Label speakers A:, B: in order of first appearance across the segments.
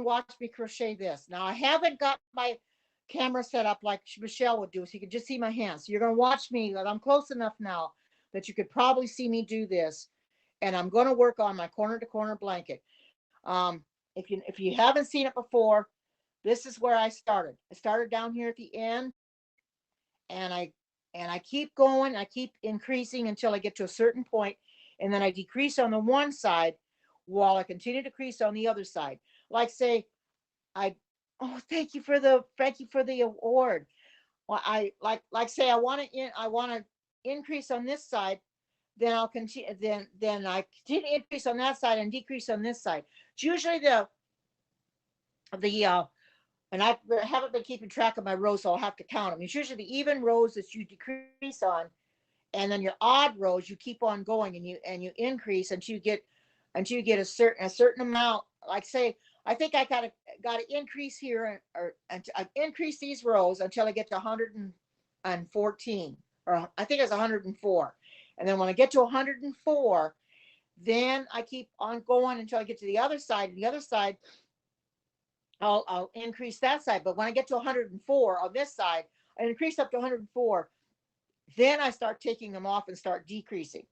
A: watch me crochet this. Now I haven't got my camera set up like Michelle would do, so you can just see my hands. So you're going to watch me. I'm close enough now that you could probably see me do this. And I'm going to work on my corner to corner blanket. If you haven't seen it before, this is where I started. I started down here at the end, and I keep going. I keep increasing until I get to a certain point, and then I decrease on the one side while I continue to decrease on the other side. Like say, I oh thank you for the award. Well, I like say I want to increase on this side, then I'll continue then I continue to increase on that side and decrease on this side. It's usually the and I haven't been keeping track of my rows, so I'll have to count them. It's usually the even rows that you decrease on, and then your odd rows you keep on going, and you increase until you get a certain amount. Like say, I think I gotta increase here, or I increase these rows until I get to 114, or I think it's 104. And then when I get to 104, then I keep on going until I get to the other side. And the other side, I'll increase that side. But when I get to 104 on this side, I increase up to 104. Then I start taking them off and start decreasing.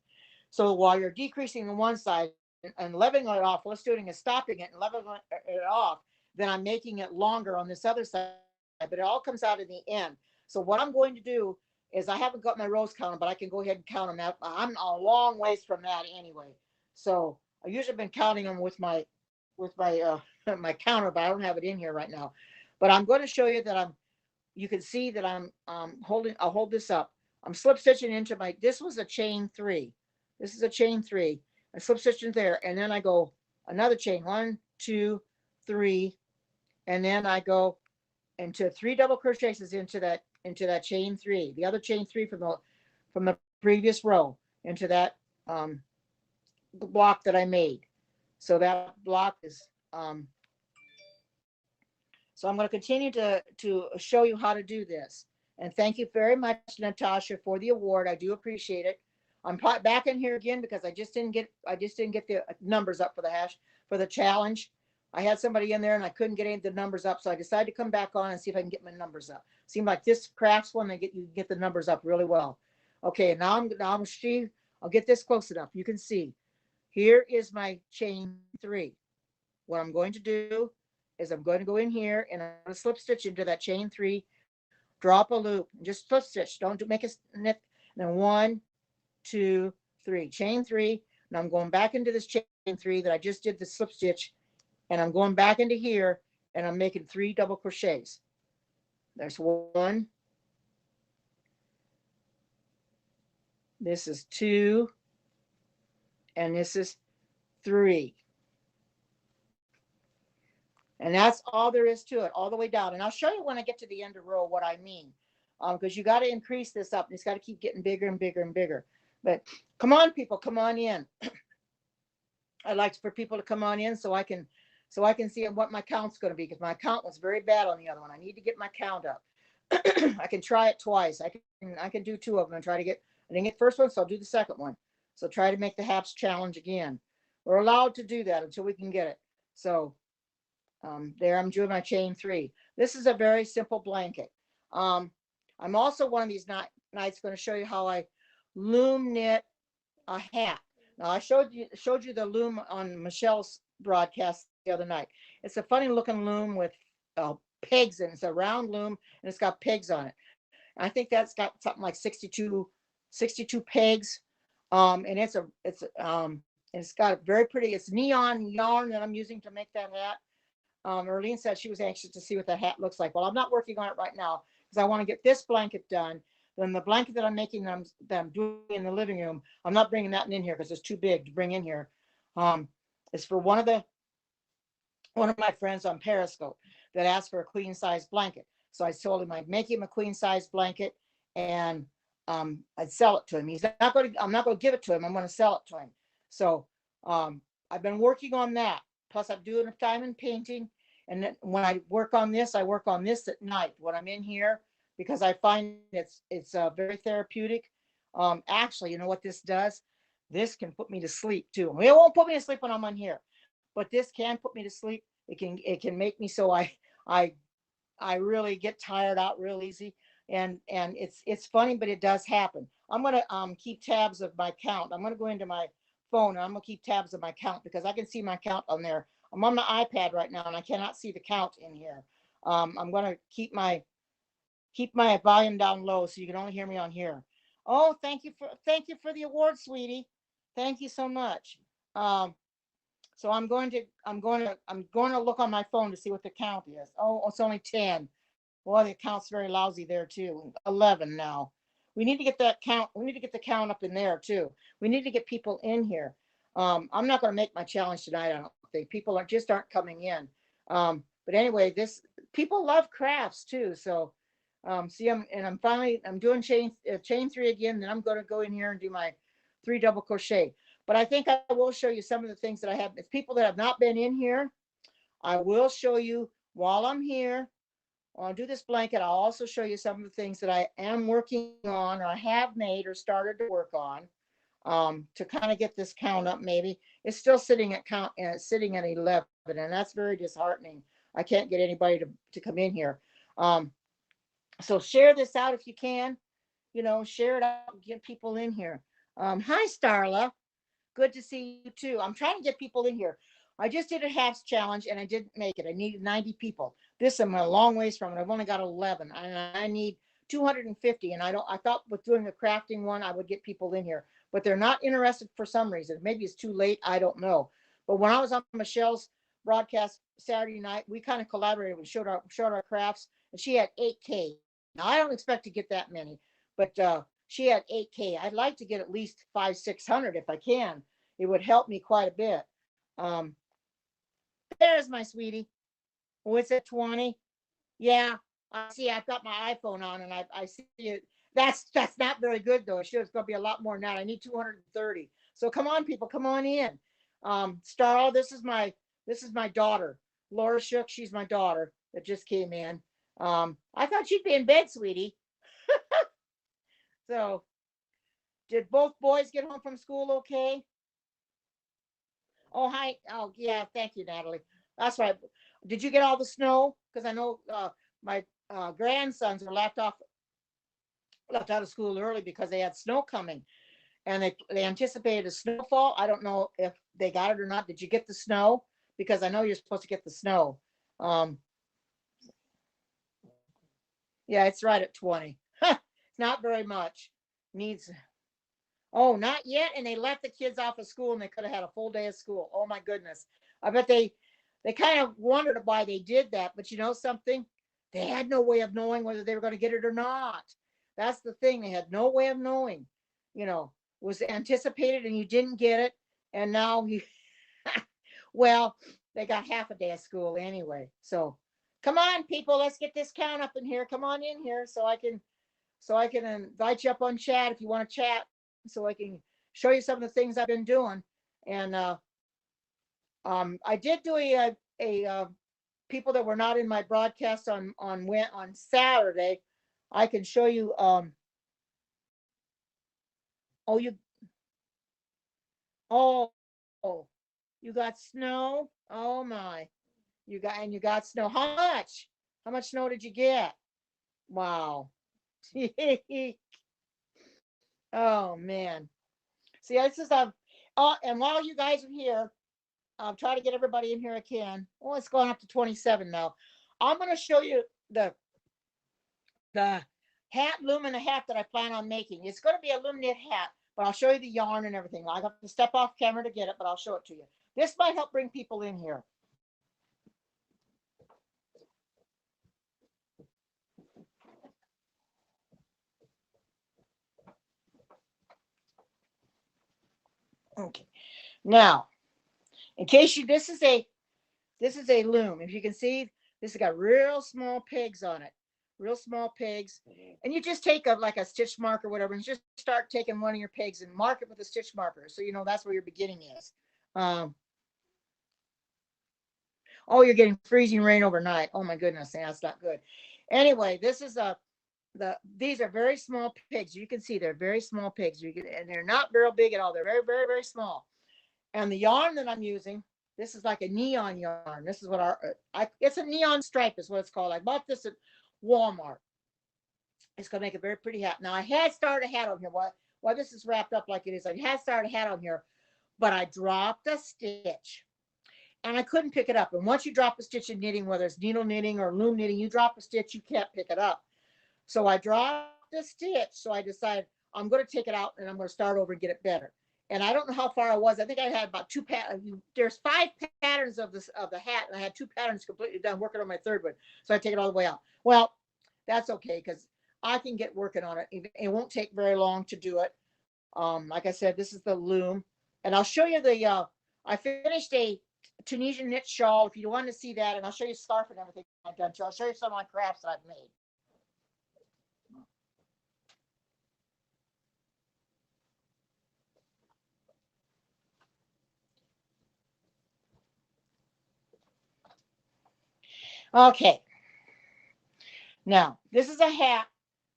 A: So while you're decreasing the one side and leveling it off, let's doing is stopping it and leveling it off, then I'm making it longer on this other side. But it all comes out in the end. So what I'm going to do is, I haven't got my rows counted, but I can go ahead and count them out. I'm a long ways from that anyway. So I usually been counting them with my my counter, but I don't have it in here right now. But I'm going to show you that you can see that I'll hold this up. I'm slip stitching into this was a chain 3. This is a chain 3. I slip stitch in there, and then I go another chain, 1, 2, 3, and then I go into 3 double crochets into that chain 3, the other chain 3 from the previous row, into that block that I made. So that block is so I'm going to continue to show you how to do this. And thank you very much, Natasha, for the award. I do appreciate it. I'm back in here again because I just didn't get the numbers up for the challenge. I had somebody in there and I couldn't get any of the numbers up, so I decided to come back on and see if I can get my numbers up. Seemed like this crafts one, you get the numbers up really well. Okay, now I'll get this close enough. You can see here is my chain 3. What I'm going to do is I'm going to go in here and I'm going to slip stitch into that chain 3, drop a loop, just slip stitch. Don't make a knit. Then 1, 2, 3, chain 3. Now I'm going back into this chain 3 that I just did the slip stitch, and I'm going back into here and I'm making 3 double crochets. There's 1. This is 2. And this is 3. And that's all there is to it, all the way down. And I'll show you when I get to the end of row what I mean. Because you got to increase this up. And it's got to keep getting bigger and bigger and bigger. But come on, people, come on in. I'd like for people to come on in so I can see what my count's going to be, because my count was very bad on the other one. I need to get my count up. I can try it twice. I can do 2 of them and try to get. I didn't get the first one, so I'll do the second one. So try to make the HAPS challenge again. We're allowed to do that until we can get it. So there I'm doing my chain 3. This is a very simple blanket. I'm also one of these nights going to show you how I loom knit a hat. Now I showed you the loom on Michelle's broadcast the other night. It's a funny looking loom with pegs in it. It's a round loom and it's got pegs on it. I think that's got something like 62 pegs. And it's got a very pretty, it's neon yarn that I'm using to make that hat. Erlene said she was anxious to see what that hat looks like. Well, I'm not working on it right now because I want to get this blanket done. Then the blanket that I'm making that I'm doing in the living room, I'm not bringing that in here because it's too big to bring in here. It's for one of my friends on Periscope that asked for a queen size blanket. So I told him I'd make him a queen size blanket and I'd sell it to him. I'm not going to give it to him. I'm going to sell it to him. So I've been working on that. Plus I'm doing a diamond painting. And then when I work on this at night when I'm in here, because I find it's very therapeutic. Actually, you know what this does? This can put me to sleep too. It won't put me to sleep when I'm on here, but this can put me to sleep It can make me so I I really get tired out real easy. And it's funny, but it does happen. I'm gonna keep tabs of my count. I'm gonna go into my phone and I'm gonna keep tabs of my count because I can see my count on there. I'm on my iPad right now and I cannot see the count in here. I'm gonna keep my volume down low so you can only hear me on here. Oh, thank you for the award, sweetie. Thank you so much. Um, so I'm going to look on my phone to see what the count is. Oh, it's only 10. Well, the count's very lousy there too. 11 now. We need to get that count. We need to get the count up in there too. We need to get people in here. I'm not going to make my challenge tonight. I don't think people aren't coming in. But anyway, this people love crafts too. So, see, I'm doing chain three again. Then I'm going to go in here and do my 3 double crochet. But I think I will show you some of the things that I have. If people that have not been in here, I will show you while I'm here. I'll do this blanket. I'll also show you some of the things that I am working on or I have made or started to work on, to kind of get this count up. Maybe it's still sitting at 11, and that's very disheartening. I can't get anybody to come in here. So share this out if you can. Share it out, get people in here. Hi, Starla. Good to see you too. I'm trying to get people in here. I just did a half challenge and I didn't make it. I needed 90 people. This I'm a long ways from it. I've only got 11 and I need 250. And I thought with doing the crafting one, I would get people in here, but they're not interested for some reason. Maybe it's too late. I don't know. But when I was on Michelle's broadcast Saturday night, we kind of collaborated. We showed our crafts and she had 8K. Now I don't expect to get that many, but she had 8K. I'd like to get at least 500-600 if I can. It would help me quite a bit. Um, there's my sweetie. Oh, it's at 20. Yeah, I see. I've got my iPhone on, and I see it. That's not very good though. It's going to be a lot more than that. I need 230. So come on, people, come on in. Starla, this is my daughter, Laura Shook. She's my daughter that just came in. I thought she'd be in bed, sweetie. So, did both boys get home from school okay? Oh, hi. Oh, yeah. Thank you, Natalie. That's right. Did you get all the snow? Because I know my grandsons were left out of school early because they had snow coming, and they anticipated a snowfall. I don't know if they got it or not. Did you get the snow? Because I know you're supposed to get the snow. Um, yeah, it's right at 20. It's not very much. Needs. Oh, not yet. And they let the kids off of school and they could have had a full day of school. Oh my goodness. I bet they kind of wondered why they did that. But you know something? They had no way of knowing whether they were going to get it or not. That's the thing. They had no way of knowing. You know, was anticipated and you didn't get it. And now you well, they got half a day of school anyway. So come on, people, let's get this count up in here. Come on in here so I can invite you up on chat if you want to chat, so I can show you some of the things I've been doing. And I did do a people that were not in my broadcast on Saturday. I can show you. Oh, oh, you got snow. Oh my, you got snow. How much? How much snow did you get? Wow. Oh man. See, this is and while you guys are here, I'll try to get everybody in here I can. Oh, it's going up to 27 now. I'm going to show you the loom and the hat that I plan on making. It's going to be a loom knit hat, but I'll show you the yarn and everything. I have to step off camera to get it, but I'll show it to you. This might help bring people in here. Okay. Now, in case this is a loom. If you can see, this has got real small pegs on it. Real small pegs. And you just take like a stitch marker or whatever, and just start taking one of your pegs and mark it with a stitch marker. So you know that's where your beginning is. Oh, you're getting freezing rain overnight. Oh my goodness, that's not good. Anyway, this is these are very small pegs. You can see they're very small pegs. And they're not real big at all. They're very, very, very small. And the yarn that I'm using This is like a neon yarn. This is what it's a neon stripe is what it's called. I bought this at Walmart. It's going to make a very pretty hat. Now I had started a hat on here. Why this is wrapped up like it is. I had started a hat on here, but I dropped a stitch and I couldn't pick it up. And once you drop a stitch in knitting, whether it's needle knitting or loom knitting, you drop a stitch, you can't pick it up. So I dropped a stitch. So I decided I'm going to take it out and I'm going to start over and get it better. And I don't know how far I was. I think I had about there's 5 patterns of the hat, and I had 2 patterns completely done, working on my 3rd one. So I take it all the way out. Well, that's okay because I can get working on it. It won't take very long to do it. Like I said, this is the loom, and I'll show you the. I finished a Tunisian knit shawl. If you want to see that, and I'll show you scarf and everything I've done too. I'll show you some of my crafts that I've made. Okay. Now, this is a hat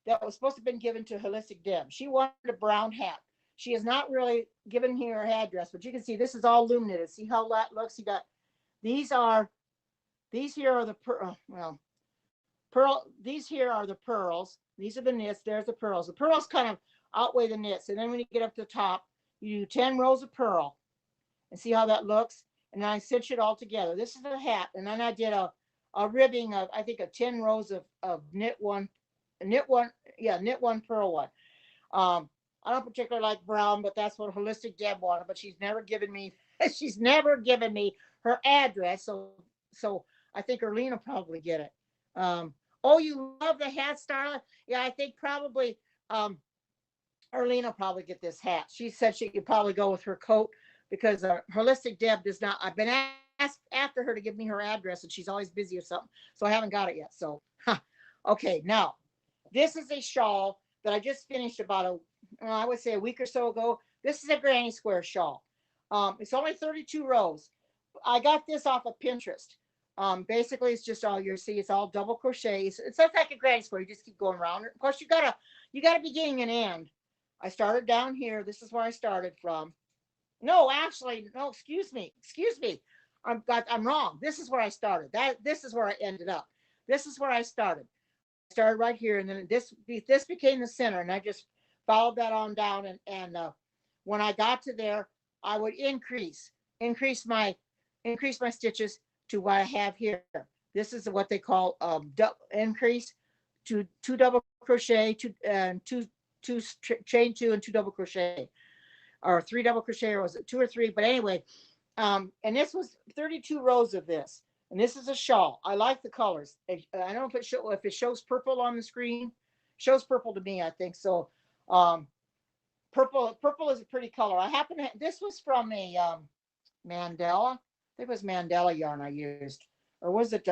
A: that was supposed to have been given to Holistic Deb. She wanted a brown hat. She has not really given me her address, but you can see this is all loom knitted. See how that looks? You got these here are the pearl. These here are the pearls. These are the knits. There's the pearls. The pearls kind of outweigh the knits. And then when you get up to the top, you do 10 rows of pearl. And see how that looks? And then I cinch it all together. This is the hat. And then I did a ribbing of, I think, 10 rows of knit one, pearl one. I don't particularly like brown, but that's what Holistic Deb wanted. But she's never given me her address. So I think Erlene will probably get it. Oh, you love the hat, Starla? Yeah, I think probably Erlene will probably get this hat. She said she could probably go with her coat because Holistic Deb does not. I've been asked after her to give me her address, and she's always busy or something. So I haven't got it yet. So, okay, now this is a shawl that I just finished about I would say a week or so ago. This is a granny square shawl. It's only 32 rows. I got this off of Pinterest. Basically, it's just all you see. It's all double crochets. It's like a granny square. You just keep going around. Of course, you gotta beginning and end. I started down here. This is where I started from. No, actually, no. Excuse me. I'm wrong. This is where I started. This is where I ended up. This is where I started. I started right here, and then this became the center, and I just followed that on down. And when I got to there, I would increase my stitches to what I have here. This is what they call increase to 2 double crochet, two chain 2 and 2 double crochet, or 3 double crochet, or was it 2 or 3? But anyway, and this was 32 rows of this. And this is a shawl. I like the colors. I don't know if it shows purple on the screen. It shows purple to me, I think. So purple is a pretty color. This was from a Mandela. I think it was Mandela yarn I used. Or was it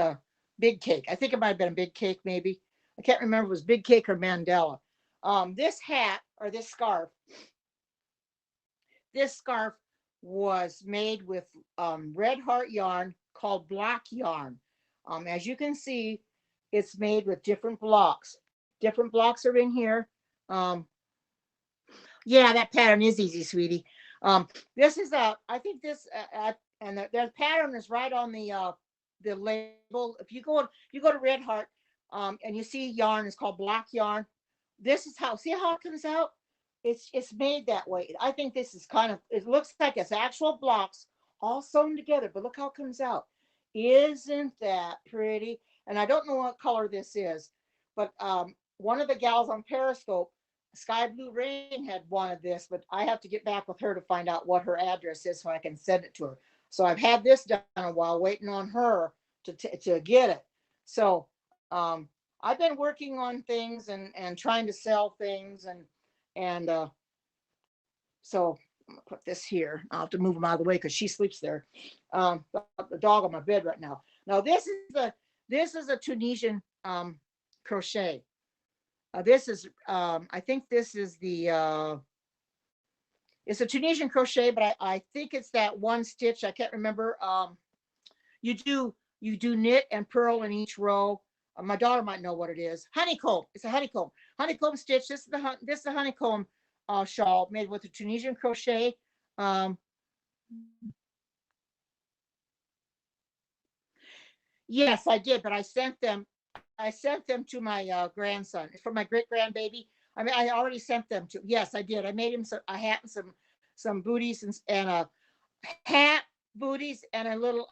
A: Big Cake? I think it might have been a Big Cake, maybe. I can't remember if it was Big Cake or Mandela. This hat, or this scarf was made with Red Heart yarn called block yarn. As you can see, it's made with different blocks. Different blocks are in here. Yeah, that pattern is easy, sweetie. This is I think this, and the pattern is right on the label. If you go to Red Heart, and you see yarn, it's called block yarn. This is see how it comes out? It's made that way. I think this is it looks like it's actual blocks all sewn together, but look how it comes out. Isn't that pretty? And I don't know what color this is, but one of the gals on Periscope, Sky Blue Rain, had wanted this, but I have to get back with her to find out what her address is so I can send it to her. So I've had this done a while, waiting on her to get it. So I've been working on things and trying to sell things, and so I'm gonna put this here. I'll have to move him out of the way because she sleeps there. The dog on my bed right now. Now this is a Tunisian crochet. This is I think this is the it's a Tunisian crochet, but I think it's that one stitch. I can't remember. You do knit and purl in each row. My daughter might know what it is. Honeycomb. It's a honeycomb stitch. This is the honeycomb shawl made with a Tunisian crochet. Yes, I did, but I sent them to my grandson. It's for my great grandbaby. I mean, I already sent them to. Yes, I did. I made him a hat and some booties and a hat, booties, and a little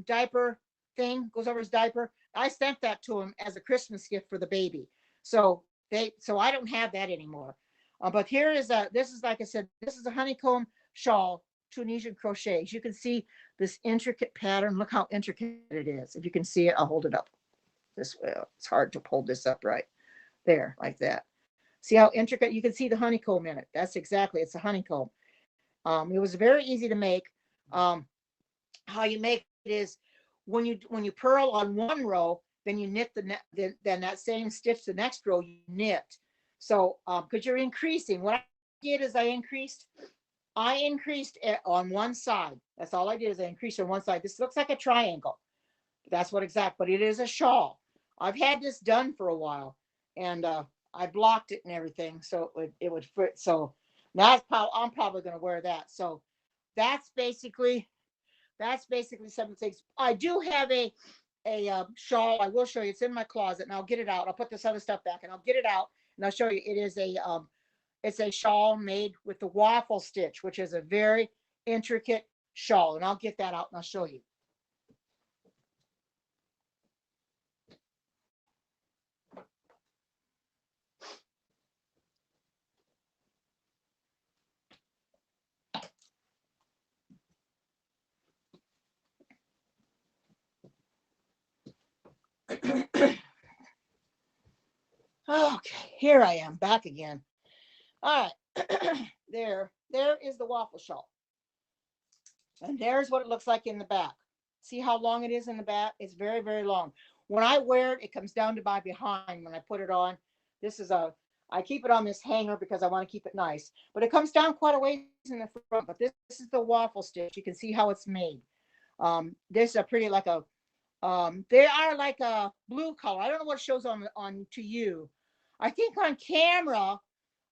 A: diaper thing goes over his diaper. I sent that to him as a Christmas gift for the baby. So I don't have that anymore. But here is a this is like I said, this is a honeycomb shawl, Tunisian crochet. As you can see this intricate pattern. Look how intricate it is. If you can see it, I'll hold it up this way. It's hard to hold this up right there like that. See how intricate? You can see the honeycomb in it. That's exactly, it's a honeycomb. It was very easy to make. Um, how you make it is when you purl on one row, then you knit then that same stitch the next row you knit. So because you're increasing, what I did is I increased it on one side. That's all I did is I increased on one side. This looks like a triangle. That's what exact, but it is a shawl. I've had this done for a while, and I blocked it and everything, so it would fit. So now I'm probably going to wear that. So that's basically that's basically some of the things. I do have a shawl. I will show you. It's in my closet, and I'll get it out. I'll put this other stuff back, and I'll get it out, and I'll show you. It's a shawl made with the waffle stitch, which is a very intricate shawl, and I'll get that out and I'll show you. Okay, here I am back again. All right, there is the waffle shawl, and there's what it looks like in the back. See how long it is in the back? It's very, very long. When I wear it, it comes down to my behind when I put it on. This is a I keep it on this hanger because I want to keep it nice, but it comes down quite a ways in the front. But this is the waffle stitch. You can see how it's made. This is a pretty like a they are like a blue color. I don't know what shows on to you. I think on camera,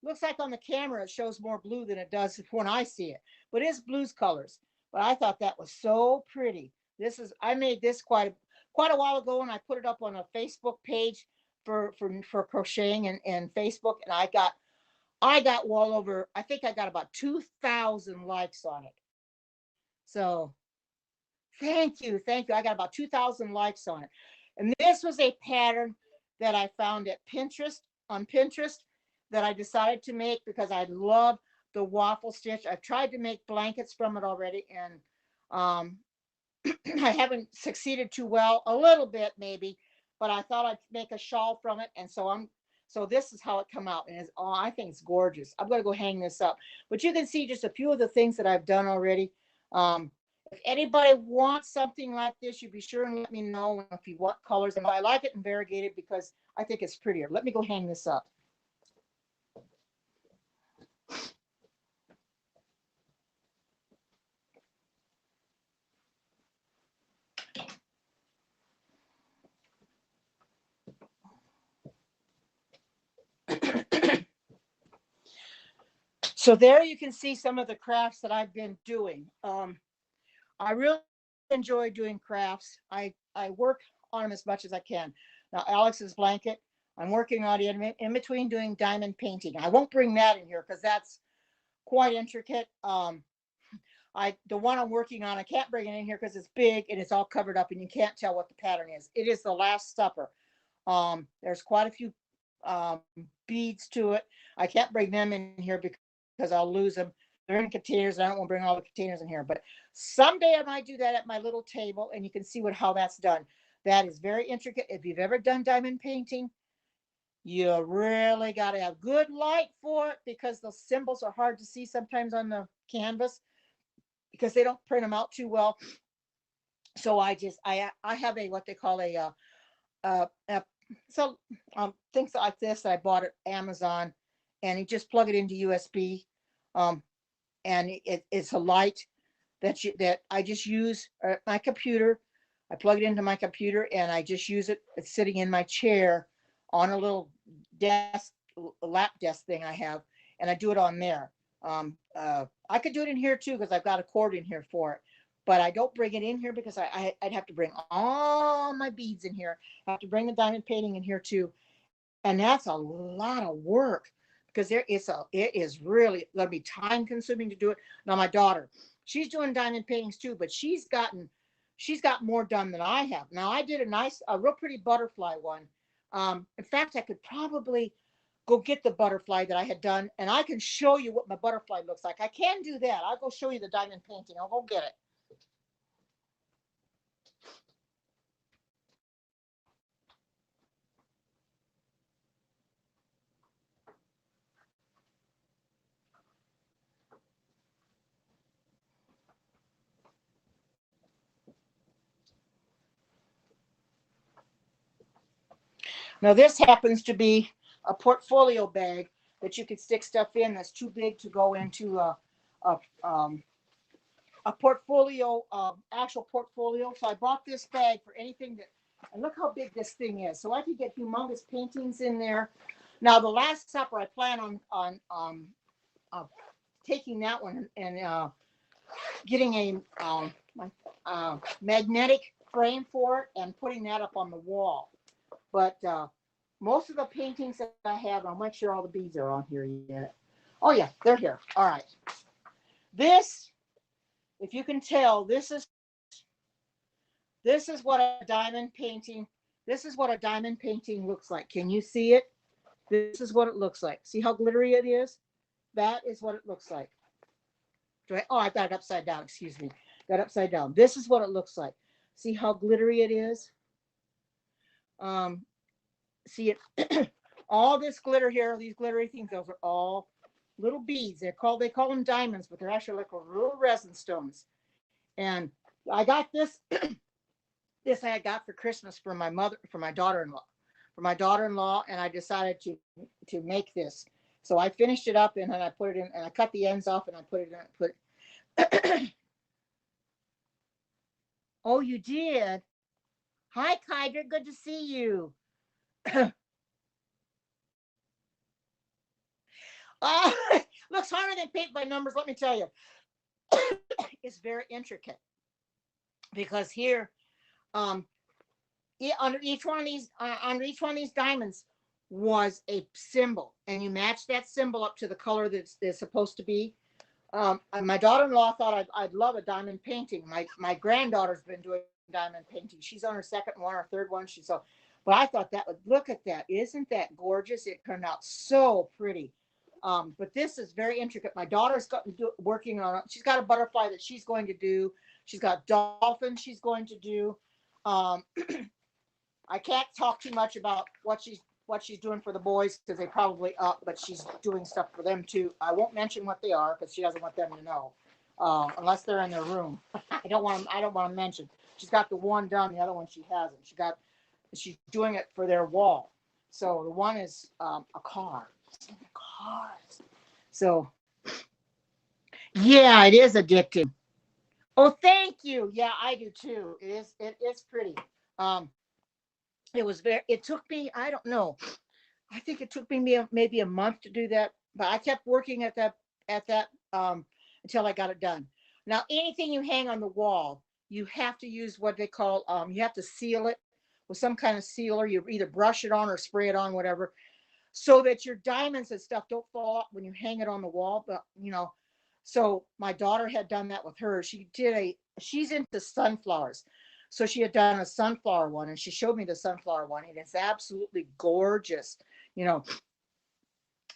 A: looks like on the camera it shows more blue than it does when I see it. But it's blues colors. But I thought that was so pretty. I made this quite a while ago, and I put it up on a Facebook page for crocheting and Facebook, and I got well over. I think I got about 2,000 likes on it. So thank you. I got about 2,000 likes on it. And this was a pattern that I found at Pinterest that I decided to make because I love the waffle stitch. I've tried to make blankets from it already, and um, I haven't succeeded too well, a little bit maybe, but I thought I'd make a shawl from it. And so this is how it come out. And I think it's gorgeous. I'm going to go hang this up, but you can see just a few of the things that I've done already. If anybody wants something like this, you be sure and let me know if you want colors. And I like it in variegated because I think it's prettier. Let me go hang this up. So there you can see some of the crafts that I've been doing. I really enjoy doing crafts. I work on them as much as I can. Now, Alex's blanket, I'm working on it in between doing diamond painting. I won't bring that in here because that's quite intricate. The one I'm working on, I can't bring it in here because it's big and it's all covered up and you can't tell what the pattern is. It is the Last Supper. There's quite a few beads to it. I can't bring them in here because I'll lose them. They're in containers. I don't want to bring all the containers in here, but someday I might do that at my little table and you can see how that's done. That is very intricate. If you've ever done diamond painting, you really got to have good light for it because the symbols are hard to see sometimes on the canvas because they don't print them out too well. So I have what they call so things like this I bought at Amazon, and you just plug it into USB, and it's a light that I just use my computer. I plug it into my computer and I just use it. It's sitting in my chair on a little lap desk thing I have, and I do it on there. I could do it in here too because I've got a cord in here for it. but I don't bring it in here because I'd have to bring all my beads in here. I have to bring the diamond painting in here too. And that's a lot of work because it is really going to be time consuming to do it. Now my daughter, she's doing diamond paintings too, but she's got more done than I have. Now I did a real pretty butterfly one. In fact, I could probably go get the butterfly that I had done, and I can show you what my butterfly looks like. I can do that. I'll go show you the diamond painting. I'll go get it. Now this happens to be a portfolio bag that you could stick stuff in that's too big to go into a, um, a portfolio, actual portfolio. So I bought this bag for anything that, and look how big this thing is. So I could get humongous paintings in there. Now the Last Supper, I plan on taking that one and getting a magnetic frame for it and putting that up on the wall. But most of the paintings that I have, I'll make sure all the beads are on here yet. Oh yeah, they're here. All right. This, if you can tell, this is what a diamond painting. This is what a diamond painting looks like. Can you see it? This is what it looks like. See how glittery it is? That is what it looks like. Oh, I got it upside down. Excuse me. Got it upside down. This is what it looks like. See how glittery it is? See it? All this glitter here, these glittery things, those are all little beads. They call them diamonds, but they're actually like little resin stones. And I got this. This I got for Christmas for my daughter-in-law, and I decided to make this. So I finished it up and then I put it in, and I cut the ends off and I put it in. Oh, you did? Hi, Kyder. Good to see you. Looks harder than paint by numbers. Let me tell you, it's very intricate because here, under each one of these diamonds was a symbol, and you match that symbol up to the color that's supposed to be. And my daughter-in-law thought I'd love a diamond painting. My granddaughter's been doing diamond painting. She's on her second one or third one. But I thought that would look at that. Isn't that gorgeous? It turned out so pretty. But this is very intricate. My daughter's working on it. She's got a butterfly that she's going to do. She's got dolphins she's going to do. I can't talk too much about what she's doing for the boys because they probably up, but she's doing stuff for them too. I won't mention what they are because she doesn't want them to know, unless they're in their room. I don't want to mention. She's got the one done, the other one she hasn't. She's doing it for their wall. So the one is a car. Cars. So yeah, it is addicting. Oh, thank you. Yeah, I do too. It is pretty. It took me, I don't know. I think it took me maybe a month to do that, but I kept working at that until I got it done. Now, anything you hang on the wall, you have to use what they call, you have to seal it with some kind of sealer. You either brush it on or spray it on, whatever, so that your diamonds and stuff don't fall off when you hang it on the wall. But so my daughter had done that with her. She's into sunflowers. So she had done a sunflower one, and she showed me the sunflower one, and it's absolutely gorgeous.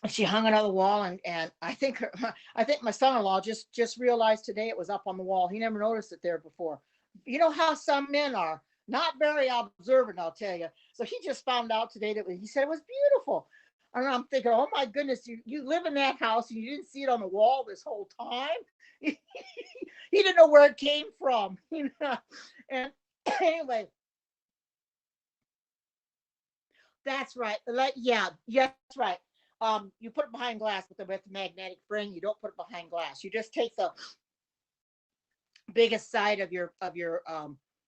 A: She hung it on the wall, and I think my son-in-law just realized today it was up on the wall. He never noticed it there before. You know how some men are, not very observant, I'll tell you. So he just found out today that he said it was beautiful. And I'm thinking, oh my goodness, you live in that house and you didn't see it on the wall this whole time. He didn't know where it came from. And anyway, that's right. That's right. You put it behind glass with the magnetic frame. You don't put it behind glass. You just take the biggest side of your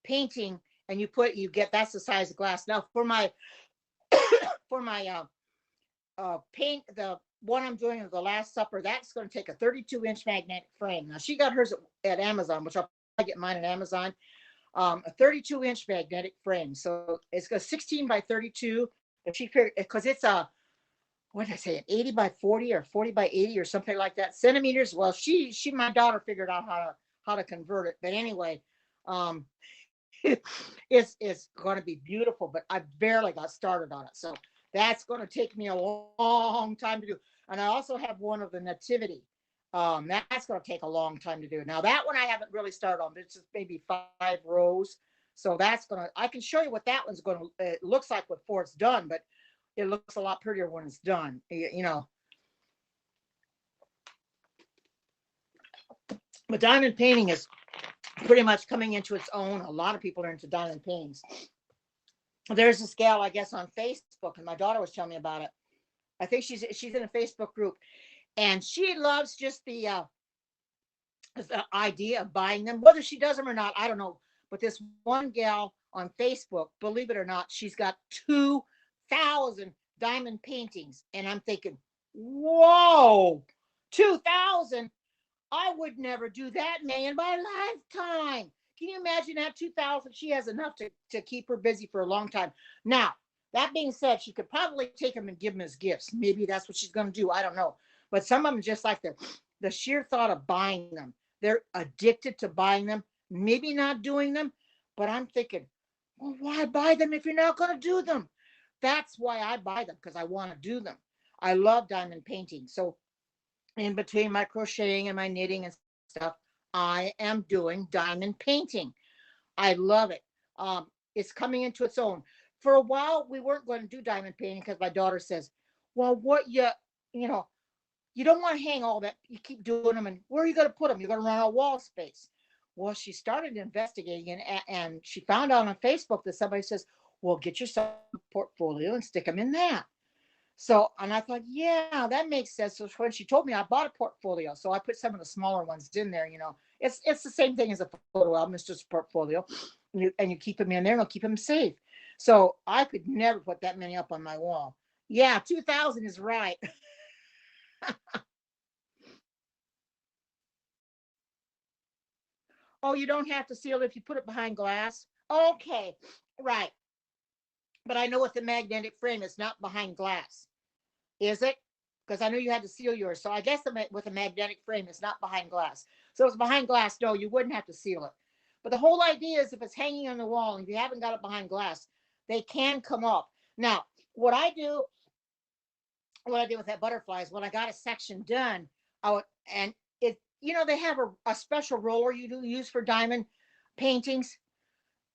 A: painting, and you get that's the size of glass. Now for my paint, the one I'm doing is the Last Supper. That's going to take a 32-inch magnetic frame. Now she got hers at Amazon, which I'll get mine on Amazon. A 32-inch magnetic frame. So it's a 16 by 32. If she figured, because it's a, what did I say, an 80 by 40 or 40 by 80 or something like that centimeters. Well, my daughter figured out how to convert it. But anyway, um, it's going to be beautiful. But I barely got started on it, so that's going to take me a long time to do. And I also have one of the nativity. That's going to take a long time to do. Now that one I haven't really started on, but it's just maybe 5 rows. So that's gonna. I can show you what that one's going to. It looks like before it's done, but it looks a lot prettier when it's done. You know. But diamond painting is pretty much coming into its own. A lot of people are into diamond paintings. There's this gal, I guess, on Facebook, and my daughter was telling me about it. I think she's in a Facebook group, and she loves just the idea of buying them. Whether she does them or not, I don't know. But this one gal on Facebook, believe it or not, she's got 2,000 diamond paintings, and I'm thinking, whoa, 2,000. I would never do that many in my lifetime. Can you imagine that? 2,000? She has enough to keep her busy for a long time. Now, that being said, she could probably take them and give them as gifts. Maybe that's what she's going to do. I don't know. But some of them just like the sheer thought of buying them. They're addicted to buying them. Maybe not doing them. But I'm thinking, well, why buy them if you're not going to do them? That's why I buy them, because I want to do them. I love diamond painting. So in between my crocheting and my knitting and stuff, I am doing diamond painting. I love it. It's coming into its own. For a while, we weren't going to do diamond painting because my daughter says, well, you know, you don't want to hang all that. You keep doing them, and where are you going to put them? You're going to run out of wall space. Well, she started investigating, and she found out on Facebook that somebody says, well, get yourself a portfolio and stick them in that. So, and I thought, yeah, that makes sense. So when she told me, I bought a portfolio. So I put some of the smaller ones in there. It's the same thing as a photo album. It's just a portfolio, and you keep them in there and it'll keep them safe. So I could never put that many up on my wall. Yeah, 2,000 is right. Oh, you don't have to seal it if you put it behind glass. Okay, right. But I know with the magnetic frame, it's not behind glass. Is it? Because I know you had to seal yours. So I guess with a magnetic frame, it's not behind glass. So if it's behind glass, no, you wouldn't have to seal it. But the whole idea is if it's hanging on the wall and if you haven't got it behind glass, they can come off. Now, what I do, what I did with that butterfly is when I got a section done, and they have a special roller you do use for diamond paintings.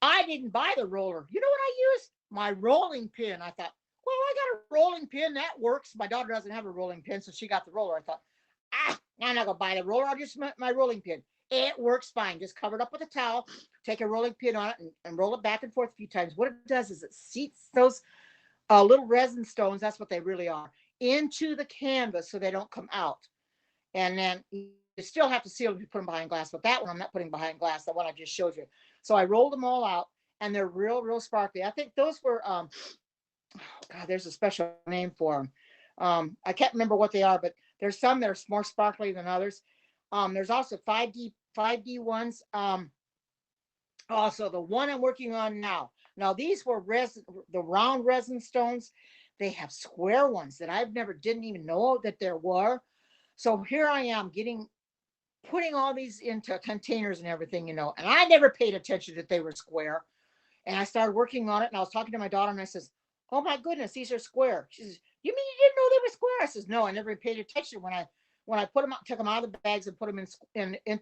A: I didn't buy the roller. You know what I used? My rolling pin. I thought, well, I got a rolling pin. That works. My daughter doesn't have a rolling pin, so she got the roller. I thought, I'm not going to buy the roller. I'll just my rolling pin. It works fine. Just cover it up with a towel, take a rolling pin on it, and roll it back and forth a few times. What it does is it seats those little resin stones, that's what they really are, into the canvas so they don't come out. And then you still have to seal if you put them behind glass. But that one I'm not putting behind glass, the one I just showed you. So I rolled them all out, and they're real sparkly. I think those were, God, there's a special name for them. I can't remember what they are, but there's some that are more sparkly than others. There's also 5D ones. Also, the one I'm working on now. Now, these were the round resin stones. They have square ones that didn't even know that there were. So here I am putting all these into containers and everything, and I never paid attention that they were square. And I started working on it, and I was talking to my daughter, and I says, oh my goodness, these are square. She says, you mean you didn't know they were square? I says, no, I never paid attention when I put them out, took them out of the bags and put them in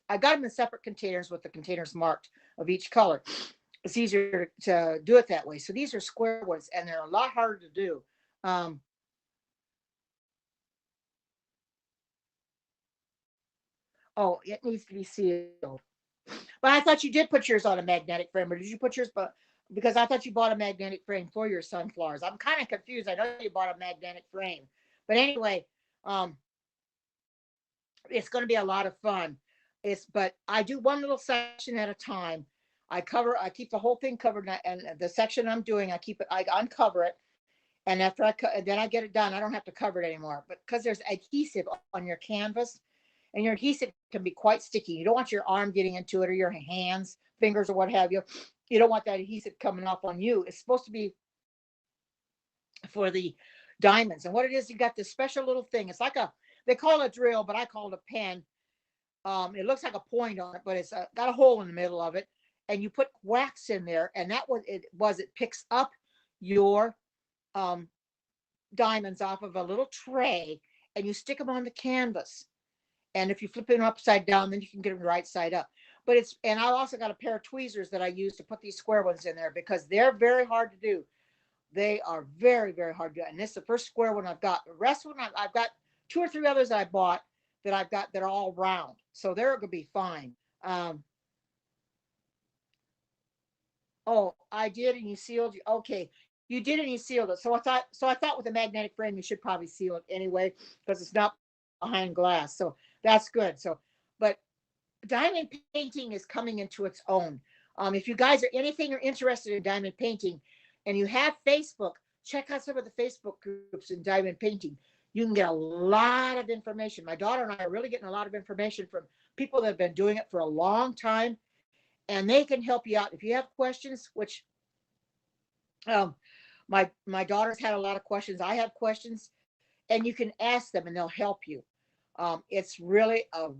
A: I got them in separate containers with the containers marked of each color. It's easier to do it that way. So these are square ones, and they're a lot harder to do. Oh, it needs to be sealed. But I thought you did put yours on a magnetic frame, or did you put yours? But because I thought you bought a magnetic frame for your sunflowers. I'm kind of confused. I know you bought a magnetic frame, but anyway, it's going to be a lot of fun. But I do one little section at a time. I keep the whole thing covered, and the section I'm doing, I uncover it, and after then I get it done. I don't have to cover it anymore, but because there's adhesive on your canvas, and your adhesive can be quite sticky. You don't want your arm getting into it or your hands, fingers, or what have you. You don't want that adhesive coming off on you. It's supposed to be for the diamonds. And what it is, you got this special little thing. It's like they call it a drill, but I call it a pen. It looks like a point on it, but it's got a hole in the middle of it. And you put wax in there, and that it picks up your diamonds off of a little tray, and you stick them on the canvas. And if you flip them upside down, then you can get them the right side up. And I also got a pair of tweezers that I use to put these square ones in there because they're very hard to do. They are very, very hard to do. And this is the first square one I've got. The rest of them, I've got 2 or 3 others I bought that I've got that are all round. So they're going to be fine. Oh, I did, and you sealed. Okay, you did, and you sealed it. So I thought with a magnetic frame, you should probably seal it anyway because it's not behind glass. So that's good. So, but diamond painting is coming into its own. If you guys are anything or interested in diamond painting, and you have Facebook, check out some of the Facebook groups in diamond painting. You can get a lot of information. My daughter and I are really getting a lot of information from people that have been doing it for a long time, and they can help you out if you have questions. Which my daughter's had a lot of questions. I have questions, and you can ask them, and they'll help you. It's really a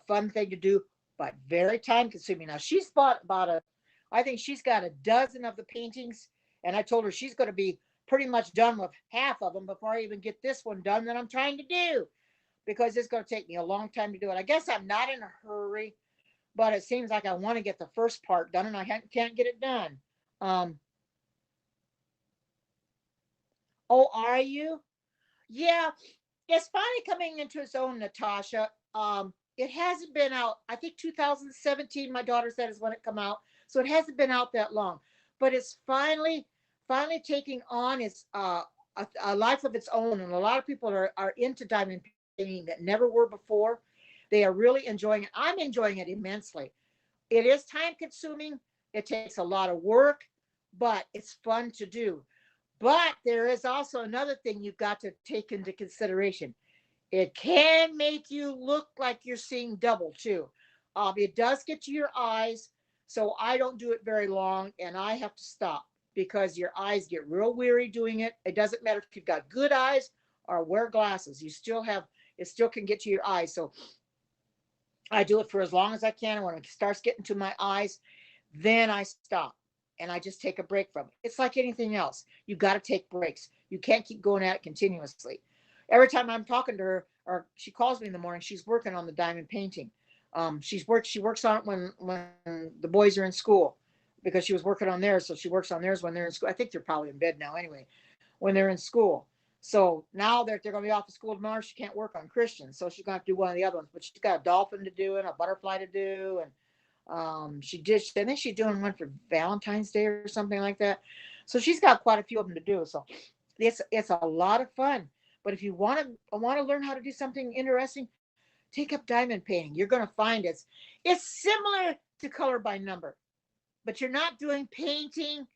A: fun thing to do, but very time consuming. Now she's bought I think she's got a dozen of the paintings, and I told her she's going to be pretty much done with half of them before I even get this one done that I'm trying to do, because it's going to take me a long time to do it. I guess I'm not in a hurry, but it seems like I want to get the first part done, and I can't get it done. Oh, are you? Yeah, it's finally coming into its own, Natasha. It hasn't been out. I think 2017, my daughter said, is when it come out. So it hasn't been out that long, but it's finally taking on its a life of its own. And a lot of people are into diamond painting that never were before. They are really enjoying it. I'm enjoying it immensely. It is time consuming. It takes a lot of work, but it's fun to do. But there is also another thing you've got to take into consideration. It can make you look like you're seeing double too. It does get to your eyes, so I don't do it very long, and I have to stop because your eyes get real weary doing it. It doesn't matter if you've got good eyes or wear glasses. It still can get to your eyes. So I do it for as long as I can. And when it starts getting to my eyes, then I stop and I just take a break from it. It's like anything else. You got to take breaks. You can't keep going at it continuously. Every time I'm talking to her or she calls me in the morning, she's working on the diamond painting. She works on it when the boys are in school, because she was working on theirs. So she works on theirs when they're in school. I think they're probably in bed now anyway, when they're in school. So now that they're going to be off of school tomorrow, she can't work on Christian. So she's going to have to do one of the other ones. But she's got a dolphin to do and a butterfly to do. And I think she's doing one for Valentine's Day or something like that. So she's got quite a few of them to do. So it's a lot of fun. But if you want to learn how to do something interesting, take up diamond painting. You're going to find it's similar to color by number, but you're not doing painting.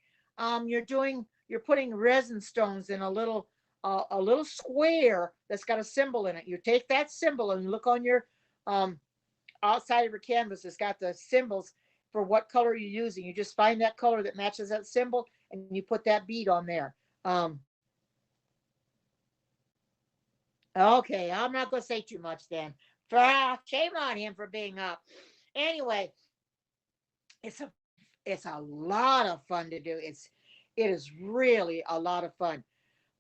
A: You're putting resin stones in a little square that's got a symbol in it. You take that symbol and look on your outside of your canvas. It's got the symbols for what color you're using. You just find that color that matches that symbol, and you put that bead on there. Okay, I'm not going to say too much then. Shame on him for being up. Anyway, it's a lot of fun to do. It is really a lot of fun.